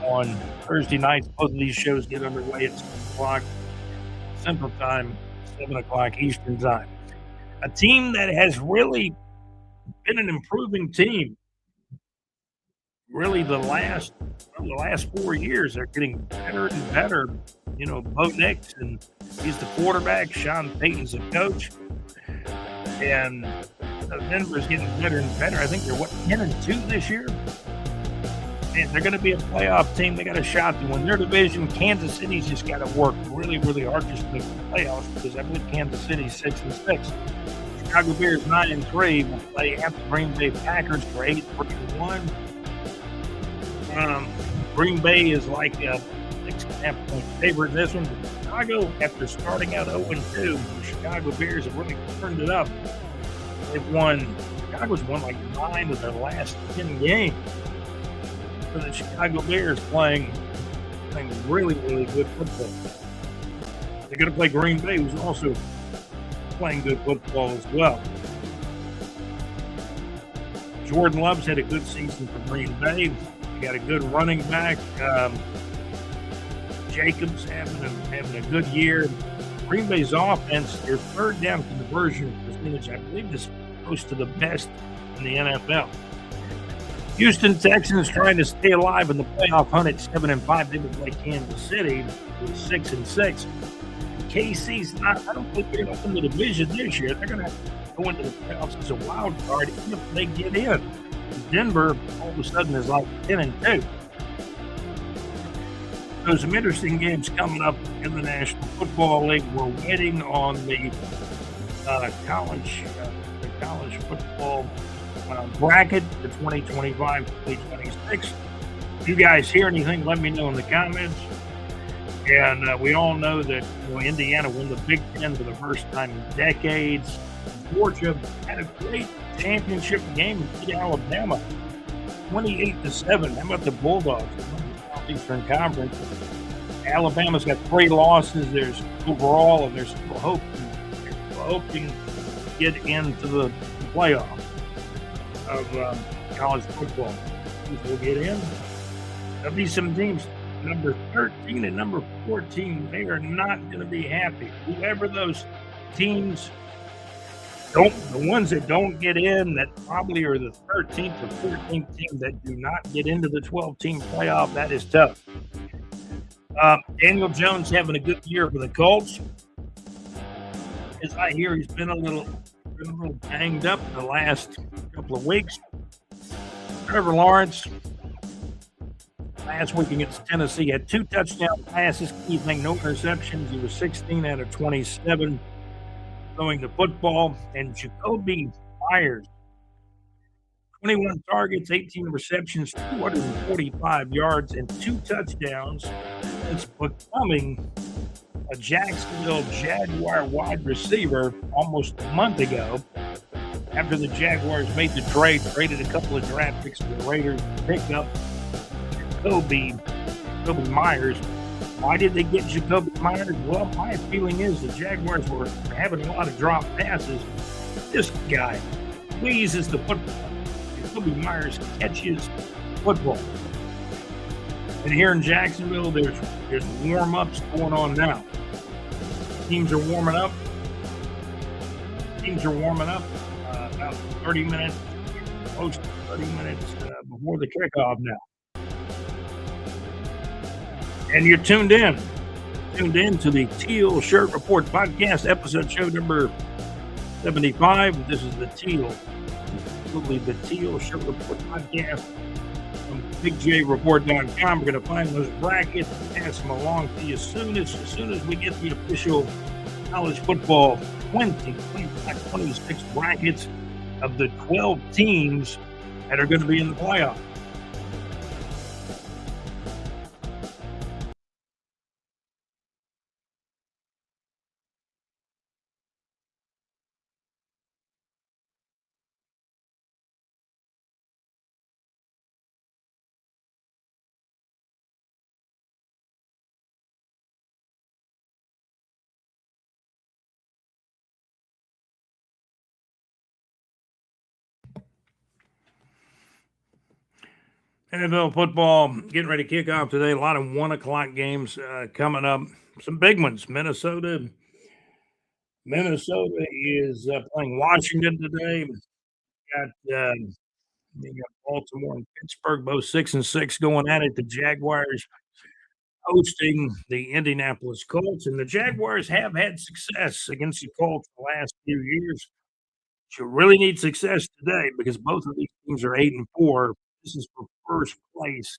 Speaker 1: on Thursday nights. Both of these shows get underway at 6 o'clock Central Time, 7 o'clock Eastern Time. A team that has really been an improving team. Really, the last 4 years, they're getting better and better. You know, Bo Nix, and he's the quarterback. Sean Payton's the coach, and Denver's getting better and better. I think they're 10-2 this year, and they're going to be a playoff team. They got a shot to win their division. Kansas City's just got to work really, really hard just to make the playoffs because I believe Kansas City's 6-6. Chicago Bears 9-3 will play at the Green Bay Packers for 8-1. Green Bay is like a 6.5-point favorite in this one. Chicago, after starting out 0-2, the Chicago Bears have really turned it up. Chicago's won like 9 of their last 10 games. So the Chicago Bears playing really, really good football. They're going to play Green Bay, who's also playing good football as well. Jordan Love's had a good season for Green Bay. They got a good running back. Jacobs having a good year. Green Bay's offense, their third down conversion percentage, I believe, is close to the best in the NFL. Houston Texans trying to stay alive in the playoff hunt at 7-5. They would play Kansas City with 6-6. KC's not. I don't think they're going to win the division this year. They're going to go into the playoffs as a wild card even if they get in. Denver all of a sudden is like 10-2. There's some interesting games coming up in the National Football League. We're waiting on the college football bracket for 2025-2026. If you guys hear anything, let me know in the comments. And we all know that Indiana won the Big Ten for the first time in decades. Georgia had a great championship game in Alabama, 28-7. How about the Bulldogs in the Southeastern Conference? Alabama's got 3 losses. There's overall, and they're still hoping to get into the playoff of college football. We'll get in. There'll be some teams. Number 13 and number 14, they are not going to be happy. Whoever those teams the ones that don't get in, that probably are the 13th or 14th team that do not get into the 12-team playoff, that is tough. Daniel Jones having a good year for the Colts. As I hear, he's been a little banged up the last couple of weeks. Trevor Lawrence, last week against Tennessee, had 2 touchdown passes, key thing, no interceptions. He was 16 out of 27 throwing the football. And Jacoby Myers, 21 targets, 18 receptions, 245 yards, and 2 touchdowns. It's becoming a Jacksonville Jaguar wide receiver almost a month ago after the Jaguars made the traded a couple of draft picks for the Raiders to pick up Jacoby Myers. Why did they get Jacoby Myers? Well, my feeling is the Jaguars were having a lot of drop passes. This guy squeezes the football. Jacoby Myers catches football. And here in Jacksonville, there's warm-ups going on now. Teams are warming up. About 30 minutes, close to 30 minutes before the kickoff now. And you're tuned in to the TEAL Shirt Report podcast, episode show number 75. This is the TEAL Shirt Report podcast from BigJReport.com. We're going to find those brackets and pass them along to you as soon as we get the official college football 26 brackets of the 12 teams that are going to be in the playoff. NFL football getting ready to kick off today. A lot of 1 o'clock games coming up. Some big ones. Minnesota is playing Washington today. You got Baltimore and Pittsburgh, both 6-6, going at it. The Jaguars hosting the Indianapolis Colts, and the Jaguars have had success against the Colts the last few years. You really need success today because both of these teams are 8-4. This is for first place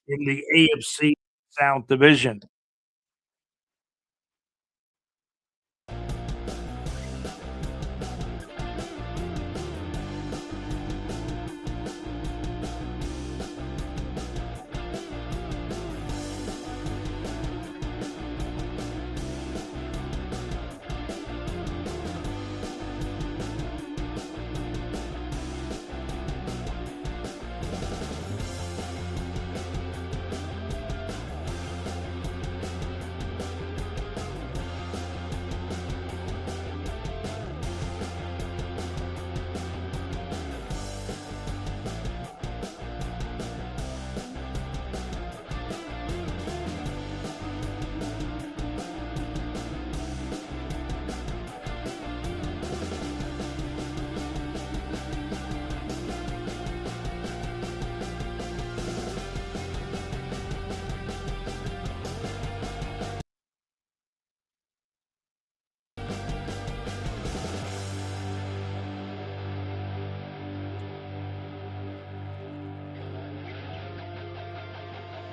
Speaker 1: in the AFC South Division.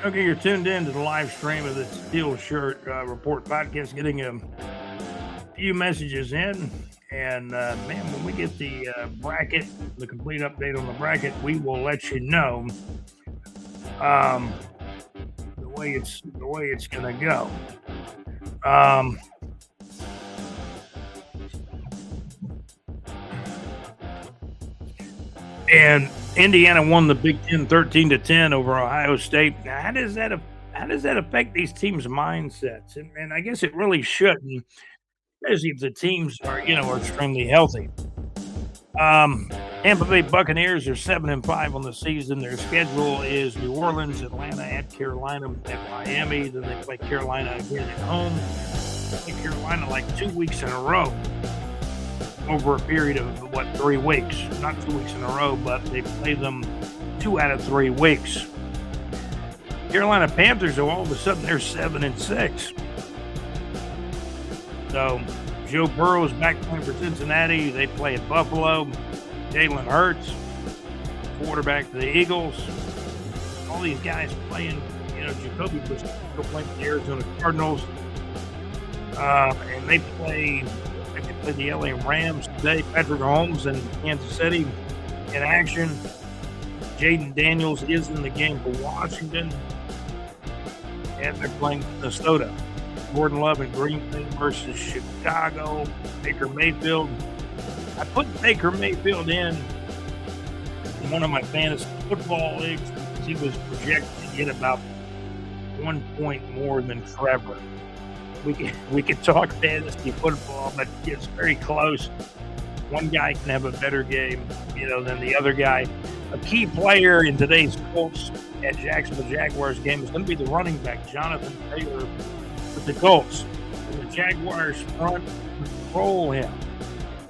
Speaker 1: Okay, you're tuned in to the live stream of the Steel Shirt Report podcast, getting a few messages in. And, man, when we get the bracket, the complete update on the bracket, we will let you know the way it's going to go. And Indiana won the Big Ten 13-10 over Ohio State. Now, how does that affect these teams' mindsets? And I guess it really shouldn't, especially if the teams are extremely healthy. Tampa Bay Buccaneers are 7-5 on the season. Their schedule is New Orleans, Atlanta, at Carolina, at Miami. Then they play Carolina again at home. They play Carolina like 2 weeks in a row over a period of 3 weeks. Not 2 weeks in a row, but they play them 2 out of 3 weeks. Carolina Panthers are all of a sudden they're 7-6. So Joe Burrow is back playing for Cincinnati. They play at Buffalo. Jalen Hurts, quarterback for the Eagles. All these guys playing, Jacoby was still playing for the Arizona Cardinals. And they play the LA Rams today. Patrick Mahomes in Kansas City in action. Jaden Daniels is in the game for Washington. And they're playing Minnesota. Gordon Love and Green Bay versus Chicago. Baker Mayfield. I put Baker Mayfield in one of my fantasy football leagues because he was projected to get about 1 point more than Trevor. We can talk fantasy football, but it's very close. One guy can have a better game, than the other guy. A key player in today's Colts at Jacksonville Jaguars game is going to be the running back, Jonathan Taylor, with the Colts. And the Jaguars front control him.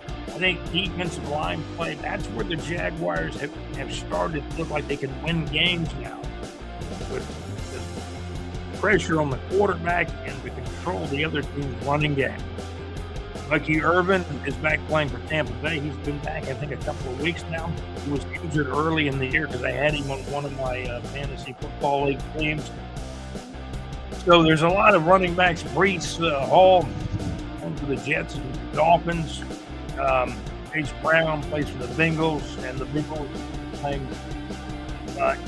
Speaker 1: I think defensive line play, that's where the Jaguars have started to look like they can win games now. With the pressure on the quarterback and to control the other team's running game. Bucky Irvin is back playing for Tampa Bay. He's been back, I think, a couple of weeks now. He was injured early in the year because I had him on one of my fantasy football league teams. So there's a lot of running backs. Breece Hall plays for the Jets and the Dolphins. Chase Brown plays for the Bengals, and the Bengals playing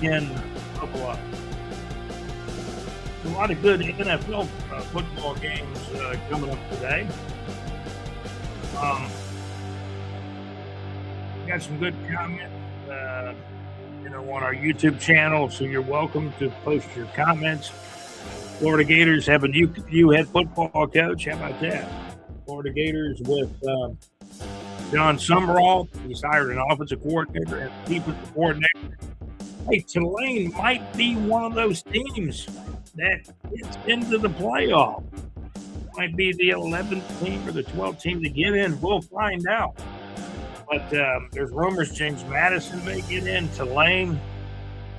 Speaker 1: in Buffalo. A lot of good NFL football games coming up today. Got some good comments, on our YouTube channel, so you're welcome to post your comments. Florida Gators have a new head football coach. How about that? Florida Gators with John Summerall. He's hired an offensive coordinator and defensive coordinator. Hey, Tulane might be one of those teams that gets into the playoff. Might be the 11th team or the 12th team to get in. We'll find out. But there's rumors James Madison may get in. Tulane,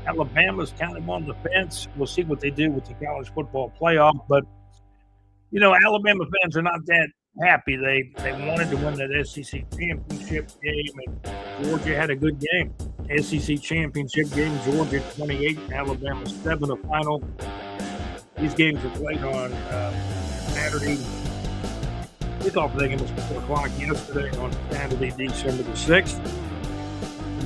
Speaker 1: Alabama's kind of on the fence. We'll see what they do with the college football playoff. But Alabama fans are not that happy. They wanted to win that SEC championship game, and Georgia had a good game. SEC championship game, Georgia 28, Alabama 7, the final. These games are played on Saturday. Kickoff game was 4 o'clock yesterday on Saturday, December the 6th.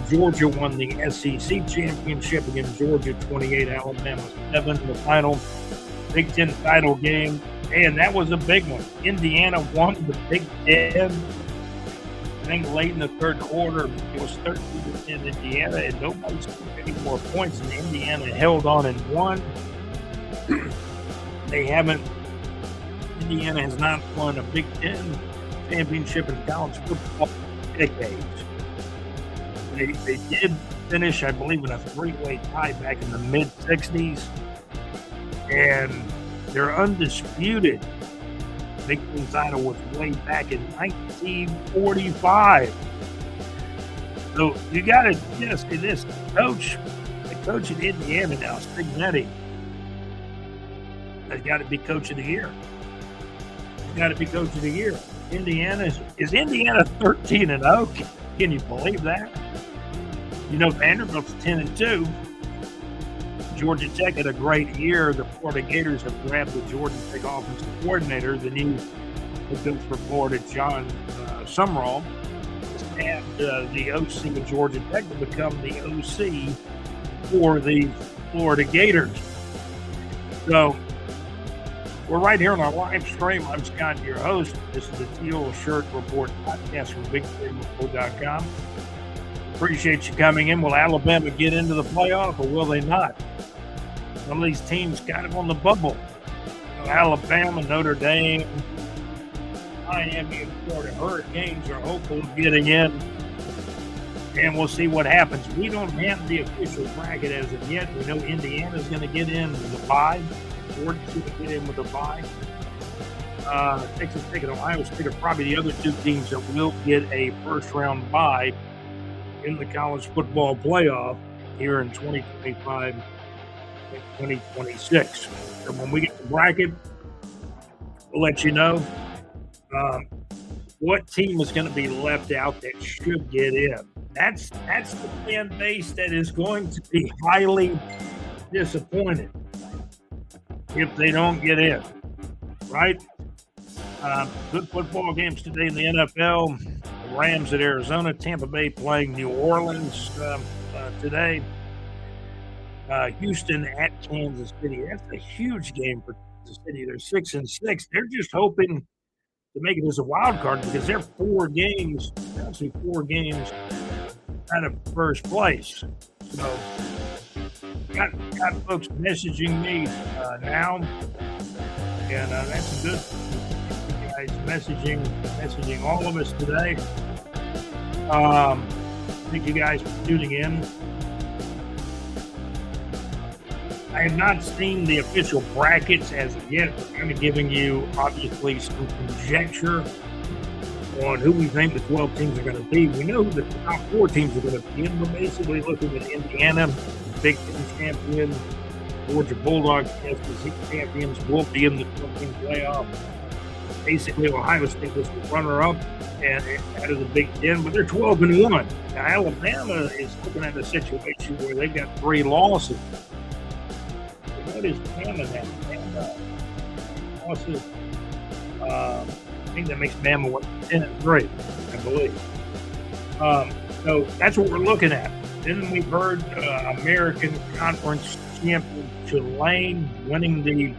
Speaker 1: Georgia won the SEC championship against Georgia 28, Alabama 7, the final Big Ten title game. And that was a big one. Indiana won the Big Ten. I think late in the third quarter, it was 13-10 Indiana, and nobody scored any more points, and Indiana held on and won. Indiana has not won a Big Ten championship in college football in decades. They did finish, I believe, in a 3-way tie back in the mid-'60s, and they're undisputed. Big Ten title was way back in 1945. So you got to just say this: the coach at Indiana now, Spagnetti, has got to be coach of the year. He's got to be coach of the year. Is Indiana 13-0? Can you believe that? Vanderbilt's 10-2. Georgia Tech had a great year. The Florida Gators have grabbed the Georgia Tech offensive coordinator, the new head coach for Florida, John Sumrall, and the OC of Georgia Tech to become the OC for the Florida Gators. So we're right here on our live stream. I'm Scott, your host. This is the TEAL Shirt Report podcast from BigThreeReport.com. Appreciate you coming in. Will Alabama get into the playoff or will they not? Some of these teams kind of on the bubble. Alabama, Notre Dame, Miami, and Florida Hurricanes are hopeful of getting in. And we'll see what happens. We don't have the official bracket as of yet. We know Indiana's going to get in with a bye. Georgia's going to get in with a bye. Texas Tech and Ohio State are probably the other two teams that will get a first-round bye in the college football playoff here in 2025 and 2026. So when we get the bracket, we'll let you know what team is going to be left out that should get in. That's the fan base that is going to be highly disappointed if they don't get in, right? Good football games today in the NFL. The Rams at Arizona, Tampa Bay playing New Orleans today. Houston at Kansas City. That's a huge game for Kansas City. They're 6-6. They're just hoping to make it as a wild card because they're 4 games out of first place. So got folks messaging me now, and that's good. You guys messaging all of us today. Thank you guys for tuning in. I have not seen the official brackets as of yet. We're kind of giving you, obviously, some conjecture on who we think the 12 teams are going to be. We know who the top 4 teams are going to be. And we're basically looking at Indiana, Big Ten champion, Georgia Bulldogs, SEC champions will be in the 12-team playoff. Basically, Ohio State was the runner-up and out of the Big Ten, but they're 12-1. Now, Alabama is looking at a situation where they've got 3 losses. What is Bama now? Bama losses. I think that makes Bama 10-3, I believe. So that's what we're looking at. Then we've heard American Conference champion Tulane winning the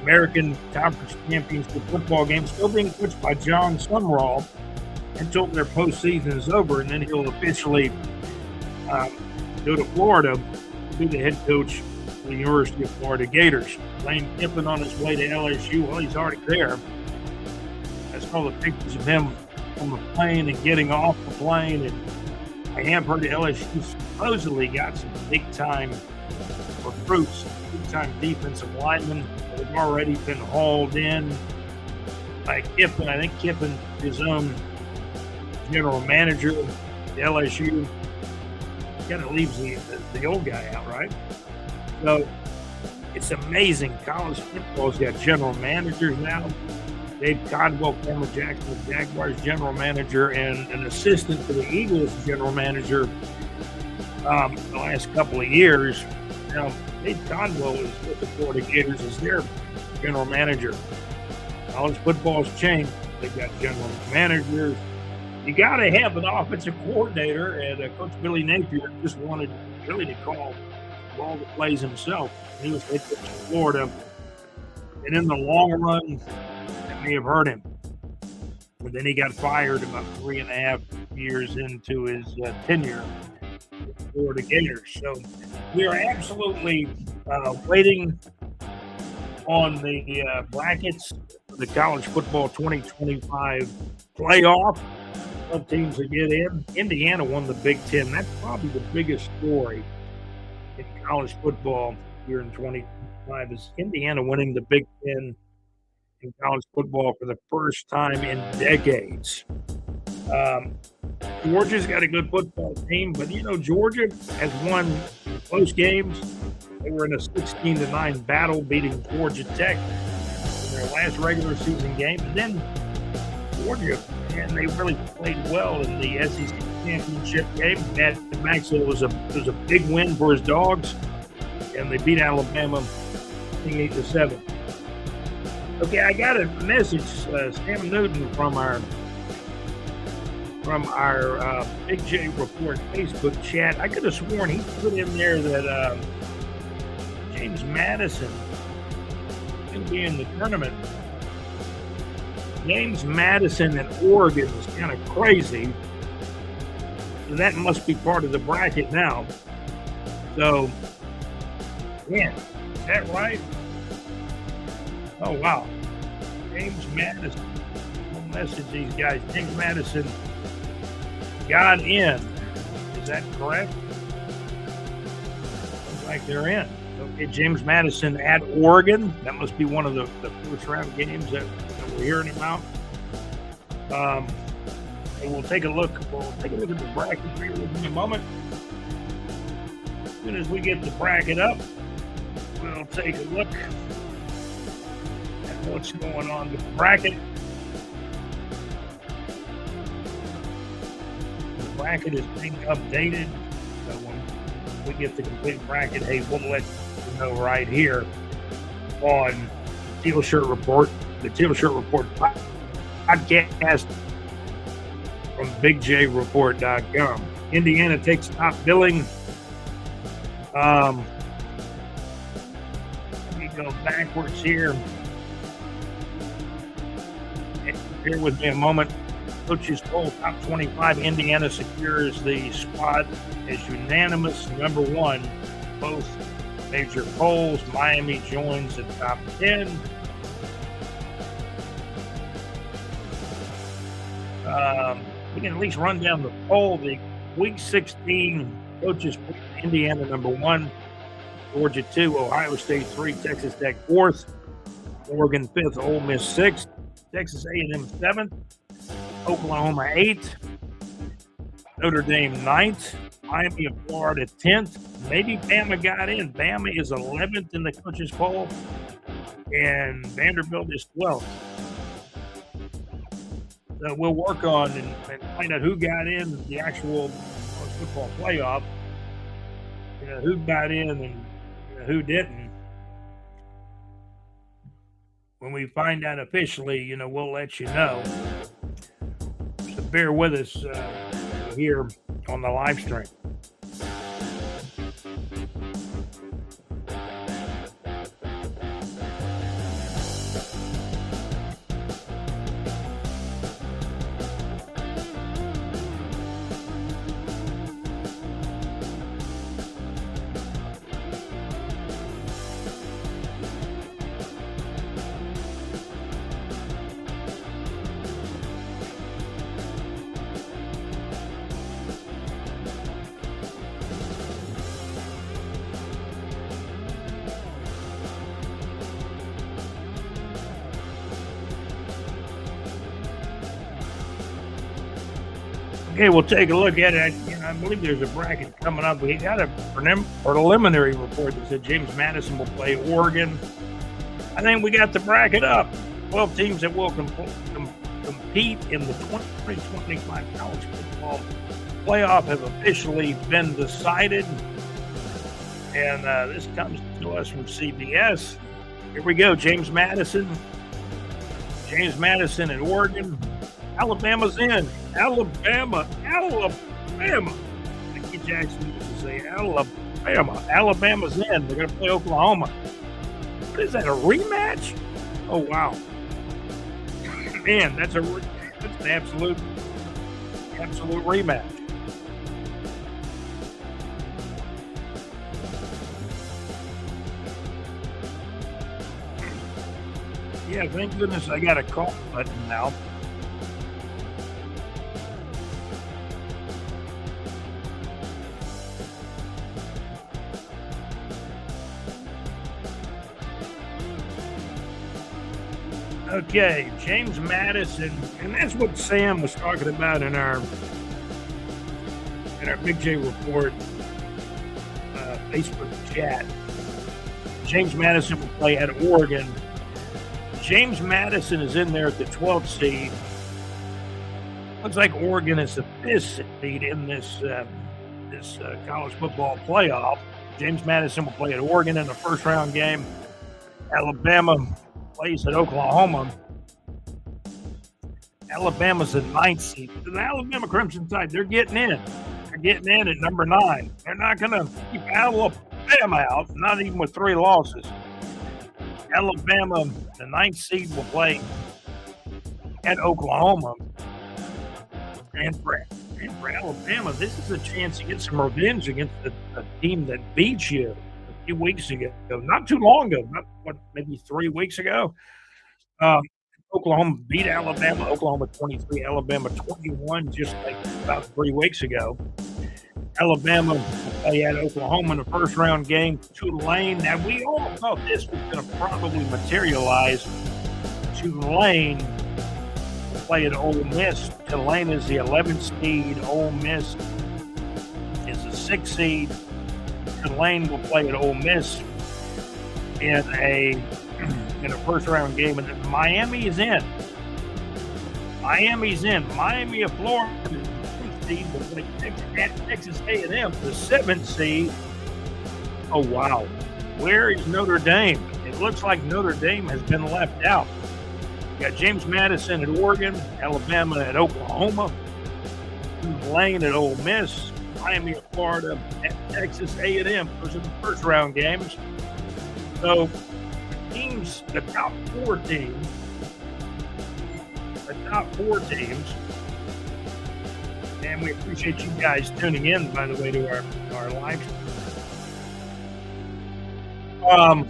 Speaker 1: American Conference Championship football game, still being coached by John Sumrall until their postseason is over, and then he'll officially go to Florida to be the head coach of the University of Florida Gators. Lane Kiffin on his way to LSU. Well, he's already there. I saw the pictures of him on the plane and getting off the plane, and I have heard that LSU supposedly got some big-time recruits, big-time defensive linemen that have already been hauled in by Kiffin. I think Kiffin, his own general manager, the LSU, kind of leaves the old guy out, right? So it's amazing. College football's got general managers now. Dave Codwell, former Jacksonville Jaguars general manager, and an assistant to the Eagles general manager the last couple of years. Now, Dave Codwell is with the Florida Gators as their general manager. College football's changed. They've got general managers. You got to have an offensive coordinator, and Coach Billy Napier just wanted really to call all the plays himself. He was head coach of Florida, and in the long run, that may have hurt him. But then he got fired about 3.5 years into his tenure with the Florida Gators. So we are absolutely waiting on the brackets for the college football 2025 playoff. Some teams that get in. Indiana won the Big Ten. That's probably the biggest story in college football here in 2025 is Indiana winning the Big Ten in college football for the first time in decades. Georgia's got a good football team, but Georgia has won close games. They were in a 16-9 battle, beating Georgia Tech in their last regular season game. And then Georgia, and they really played well in the SEC championship game. Matt Maxwell was a big win for his Dogs, and they beat Alabama 28-7. Okay, I got a message, Sam Newton from our Big J Report Facebook chat. I could have sworn he put in there that James Madison is going to be in the tournament. James Madison and Oregon is kind of crazy. So that must be part of the bracket now. So, yeah, is that right? Oh, wow. James Madison. We'll message these guys. James Madison got in. Is that correct? Looks like they're in. Okay, James Madison at Oregon. That must be one of the first round games that we're hearing about. And we'll take a look. We'll take a look at the bracket here in a moment. As soon as we get the bracket up, we'll take a look at what's going on with the bracket. The bracket is being updated. So when we get the complete bracket, hey, we'll let you know right here on the Teal Shirt Report, the Teal Shirt Report podcast from BigJReport.com. Indiana takes top billing. Let me go backwards here. Bear with me a moment. Coaches poll top 25. Indiana secures the spot as unanimous number one. Both major polls. Miami joins the top 10. We can at least run down the poll. The Week 16 coaches put Indiana number one, Georgia 2, Ohio State 3, Texas Tech 4th, Oregon 5th, Ole Miss 6th, Texas A&M 7th, Oklahoma 8th, Notre Dame 9th, Miami of Florida 10th. Maybe Bama got in. Bama is 11th in the coaches poll, and Vanderbilt is 12th. So we'll work on and find out who got in the actual football playoff. Who got in and who didn't. When we find out officially, we'll let you know. So bear with us here on the live stream. Okay, we'll take a look at it. I believe there's a bracket coming up. We got a preliminary report that said James Madison will play Oregon. I think we got the bracket up. 12 teams that will compete in the 2025 college football playoff have officially been decided. And this comes to us from CBS. Here we go. James Madison at Oregon. Alabama's in. Alabama. Nicky Jackson used to say Alabama. Alabama's in. They're going to play Oklahoma. What is that, a rematch? Oh, wow. Man, that's an absolute rematch. Yeah, thank goodness I got a call button now. Okay, James Madison, and that's what Sam was talking about in our Big J Report Facebook chat. James Madison will play at Oregon. James Madison is in there at the 12th seed. Looks like Oregon is the 5th seed in this college football playoff. James Madison will play at Oregon in the first round game. Alabama plays at Oklahoma. Alabama's the 9th seed. The Alabama Crimson Tide, they're getting in. They're getting in at number 9. They're not going to keep Alabama out, not even with 3 losses. Alabama, the 9th seed, will play at Oklahoma. And for Alabama, this is a chance to get some revenge against the team that beat you a few weeks ago. Not too long ago, maybe 3 weeks ago. Oklahoma beat Alabama. Oklahoma 23, Alabama 21, just like about 3 weeks ago. Alabama will play at Oklahoma in the first round game. Tulane. Now, we all thought this was going to probably materialize. Tulane will play at Ole Miss. Tulane is the 11th seed. Ole Miss is the 6th seed. Tulane will play at Ole Miss in a first round game. And then Miami is in. Miami of Florida. Will play at Texas A&M, the 7th seed. Oh, wow. Where is Notre Dame? It looks like Notre Dame has been left out. You got James Madison at Oregon, Alabama at Oklahoma, Tulane at Ole Miss, Miami of Florida at Texas A&M. Those are the first round games. So the top four teams, and we appreciate you guys tuning in, by the way, to our live stream.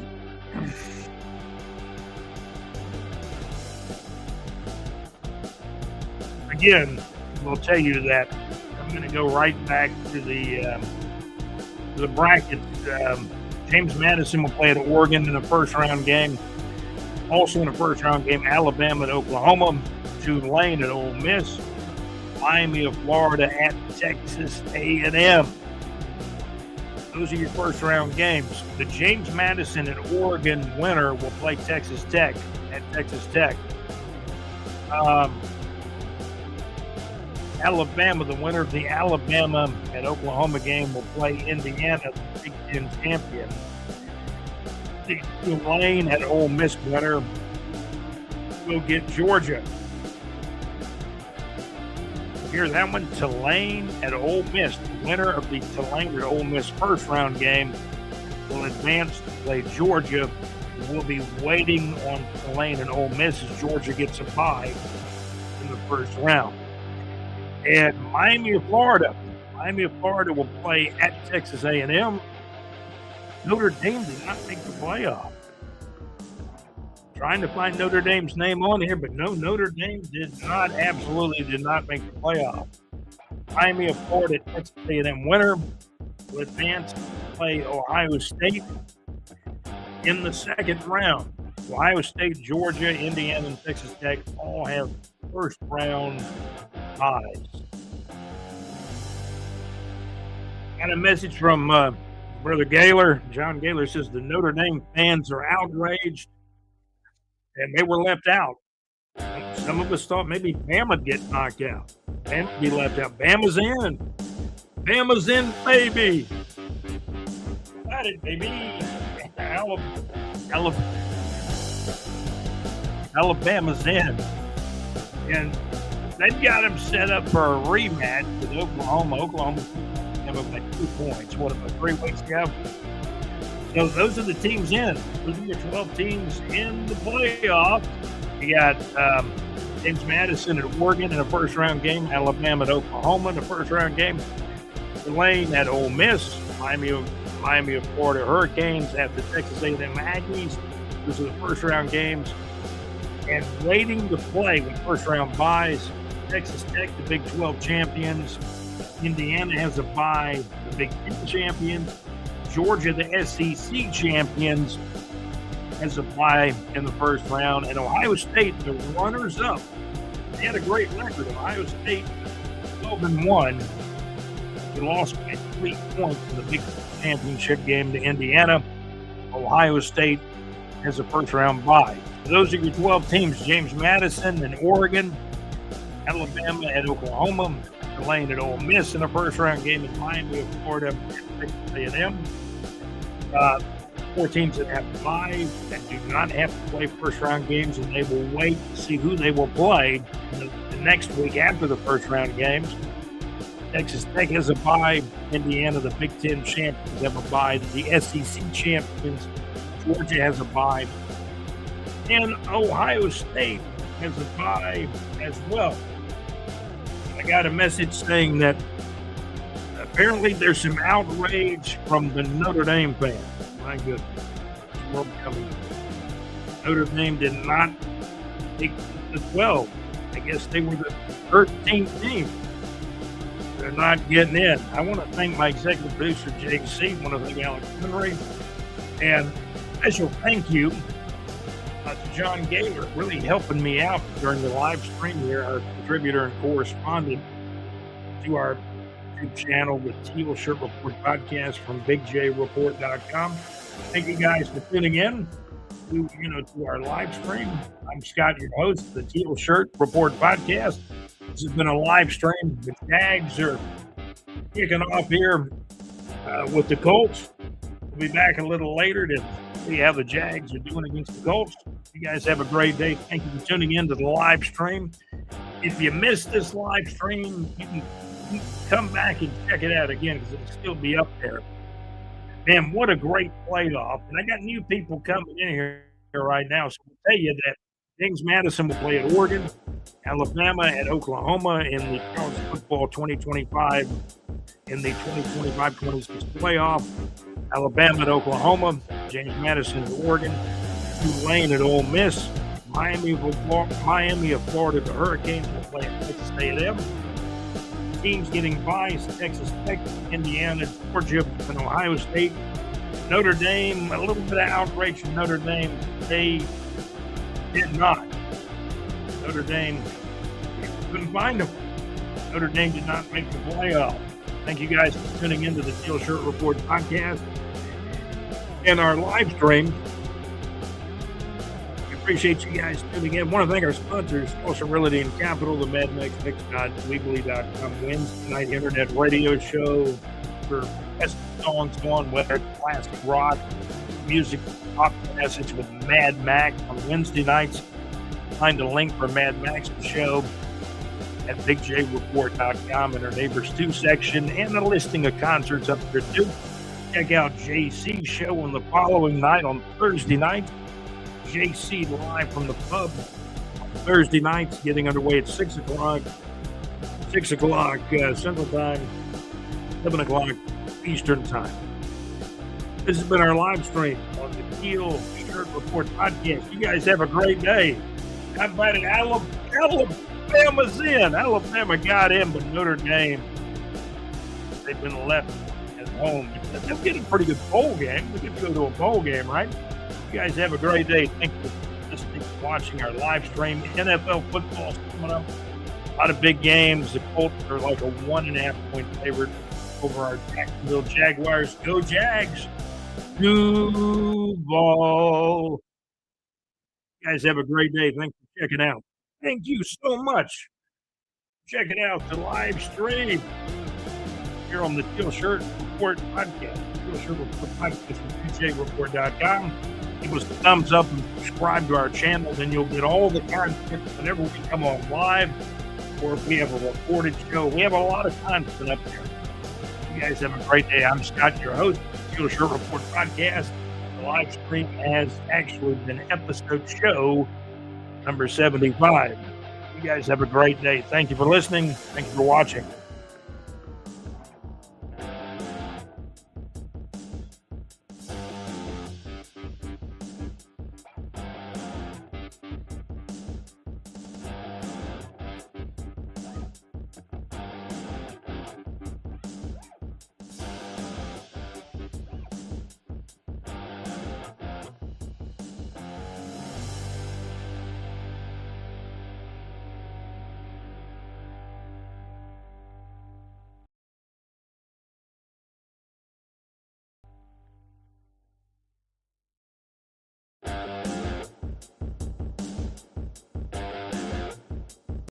Speaker 1: Again, we'll tell you that I'm going to go right back to the bracket. James Madison will play at Oregon in a first-round game. Also in a first-round game, Alabama at Oklahoma, Tulane at Ole Miss, Miami of Florida at Texas A&M. Those are your first-round games. The James Madison and Oregon winner will play Texas Tech at Texas Tech. Alabama, the winner of the Alabama at Oklahoma game, will play Indiana, the Big Ten champion. The Tulane at Ole Miss winner will get Georgia. Here's that one. Tulane at Ole Miss. The winner of the Tulane at Ole Miss first round game will advance to play Georgia. We'll be waiting on Tulane and Ole Miss as Georgia gets a bye in the first round. And Miami of Florida will play at Texas A&M. Notre Dame did not make the playoff. Trying to find Notre Dame's name on here, but no, Notre Dame absolutely did not make the playoff. Miami of Florida, Texas A&M winner, will advance to play Ohio State in the second round. Ohio State, Georgia, Indiana, and Texas Tech all have first round buys. Got a message from Brother Gaylor. John Gaylor says the Notre Dame fans are outraged and they were left out. Some of us thought maybe Bama would get knocked out. Bama would be left out. Bama's in. Bama's in, baby. Got it, baby. Alabama's in. And they've got them set up for a rematch with Oklahoma. Oklahoma have them by 2 points. What, about 3 weeks ago? So those are the teams in. Those are your 12 teams in the playoffs. You got James Madison at Oregon in a first-round game. Alabama at Oklahoma in a first-round game. Tulane at Ole Miss. Miami of Florida Hurricanes at the Texas A&M Aggies. Those are the first-round games. And waiting to play with first-round byes, Texas Tech, the Big 12 champions. Indiana has a bye, the Big 10 champions. Georgia, the SEC champions, has a bye in the first round. And Ohio State, the runners-up. They had a great record. Ohio State, 12-1. They lost by 3 points in the Big 12 championship game to Indiana. Ohio State has a first-round bye. Those are your 12 teams. James Madison and Oregon, Alabama at Oklahoma, Tulane at Ole Miss in a first-round game, in Miami of Florida at Texas A&M. 4 teams that have bye that do not have to play first-round games, and they will wait to see who they will play the next week after the first-round games. Texas Tech has a bye. Indiana, the Big 10 champions, have a bye. The SEC champions, Georgia has a bye. And Ohio State has a bye as well. I got a message saying that apparently there's some outrage from the Notre Dame fans. My goodness. World coming. Notre Dame did not take the 12. I guess they were the 13th team. They're not getting in. I want to thank my executive producer, JC. I want to thank Alex Henry. And special thank you to John Gaylor, really helping me out during the live stream here, our contributor and correspondent to our YouTube channel, the TEAL Shirt Report podcast from BigJReport.com. Thank you guys for tuning in to our live stream. I'm Scott, your host of the TEAL Shirt Report podcast. This has been a live stream. The Jags are kicking off here with the Colts. We'll be back a little later to see how the Jags are doing against the Colts. You guys have a great day. Thank you for tuning in to the live stream. If you missed this live stream, you can come back and check it out again because it'll still be up there. Man, what a great playoff. And I got new people coming in here right now. So I'll tell you that James Madison will play at Oregon, Alabama at Oklahoma in the college football 2025 in the 2025-26 playoff. Alabama at Oklahoma, James Madison at Oregon, Tulane at Ole Miss, Miami of Florida, the Hurricanes will play at Texas A&M. Teams getting byes: Texas Tech, Indiana, Georgia, and Ohio State. Notre Dame, a little bit of outrage from Notre Dame. They did not. Notre Dame couldn't find them. Notre Dame did not make the playoff. Thank you guys for tuning into the TEAL Shirt Report podcast and our live stream. We appreciate you guys tuning in. I want to thank our sponsors, Social Realty and Capital, the MadMaxMix.weebly.com Wednesday night internet radio show for best songs on, whether it's classic rock, music, pop message with Mad Max on Wednesday nights. Find a link for Mad Max's show at BigJReport.com in our Neighbors 2 section, and a listing of concerts up there too. Check out JC's show on the following night on Thursday night. JC live from the pub on Thursday nights, getting underway at 6 o'clock. 6 o'clock Central Time, 7 o'clock Eastern Time. This has been our live stream on the TEAL Shirt Report podcast. You guys have a great day. How about it? Alabama's in. Alabama got in, but Notre Dame, they've been left at home. They'll get a pretty good bowl game. We get to go to a bowl game, right? You guys have a great day. Thank you for listening, watching our live stream. NFL football coming up. A lot of big games. The Colts are like a 1.5 point favorite over our Jacksonville Jaguars. Go Jags! Duval. You guys have a great day. Thanks for checking out. Thank you so much. Checking out the live stream here on the Teal Shirt Report podcast. Teal Shirt Report podcast from TJReport.com. Give us a thumbs up and subscribe to our channel. Then you'll get all the content whenever we come on live or if we have a recorded show. We have a lot of content up there. You guys have a great day. I'm Scott, your host of the Teal Shirt Report podcast. The live stream has actually been episode show number 75. You guys have a great day. Thank you for listening. Thank you for watching.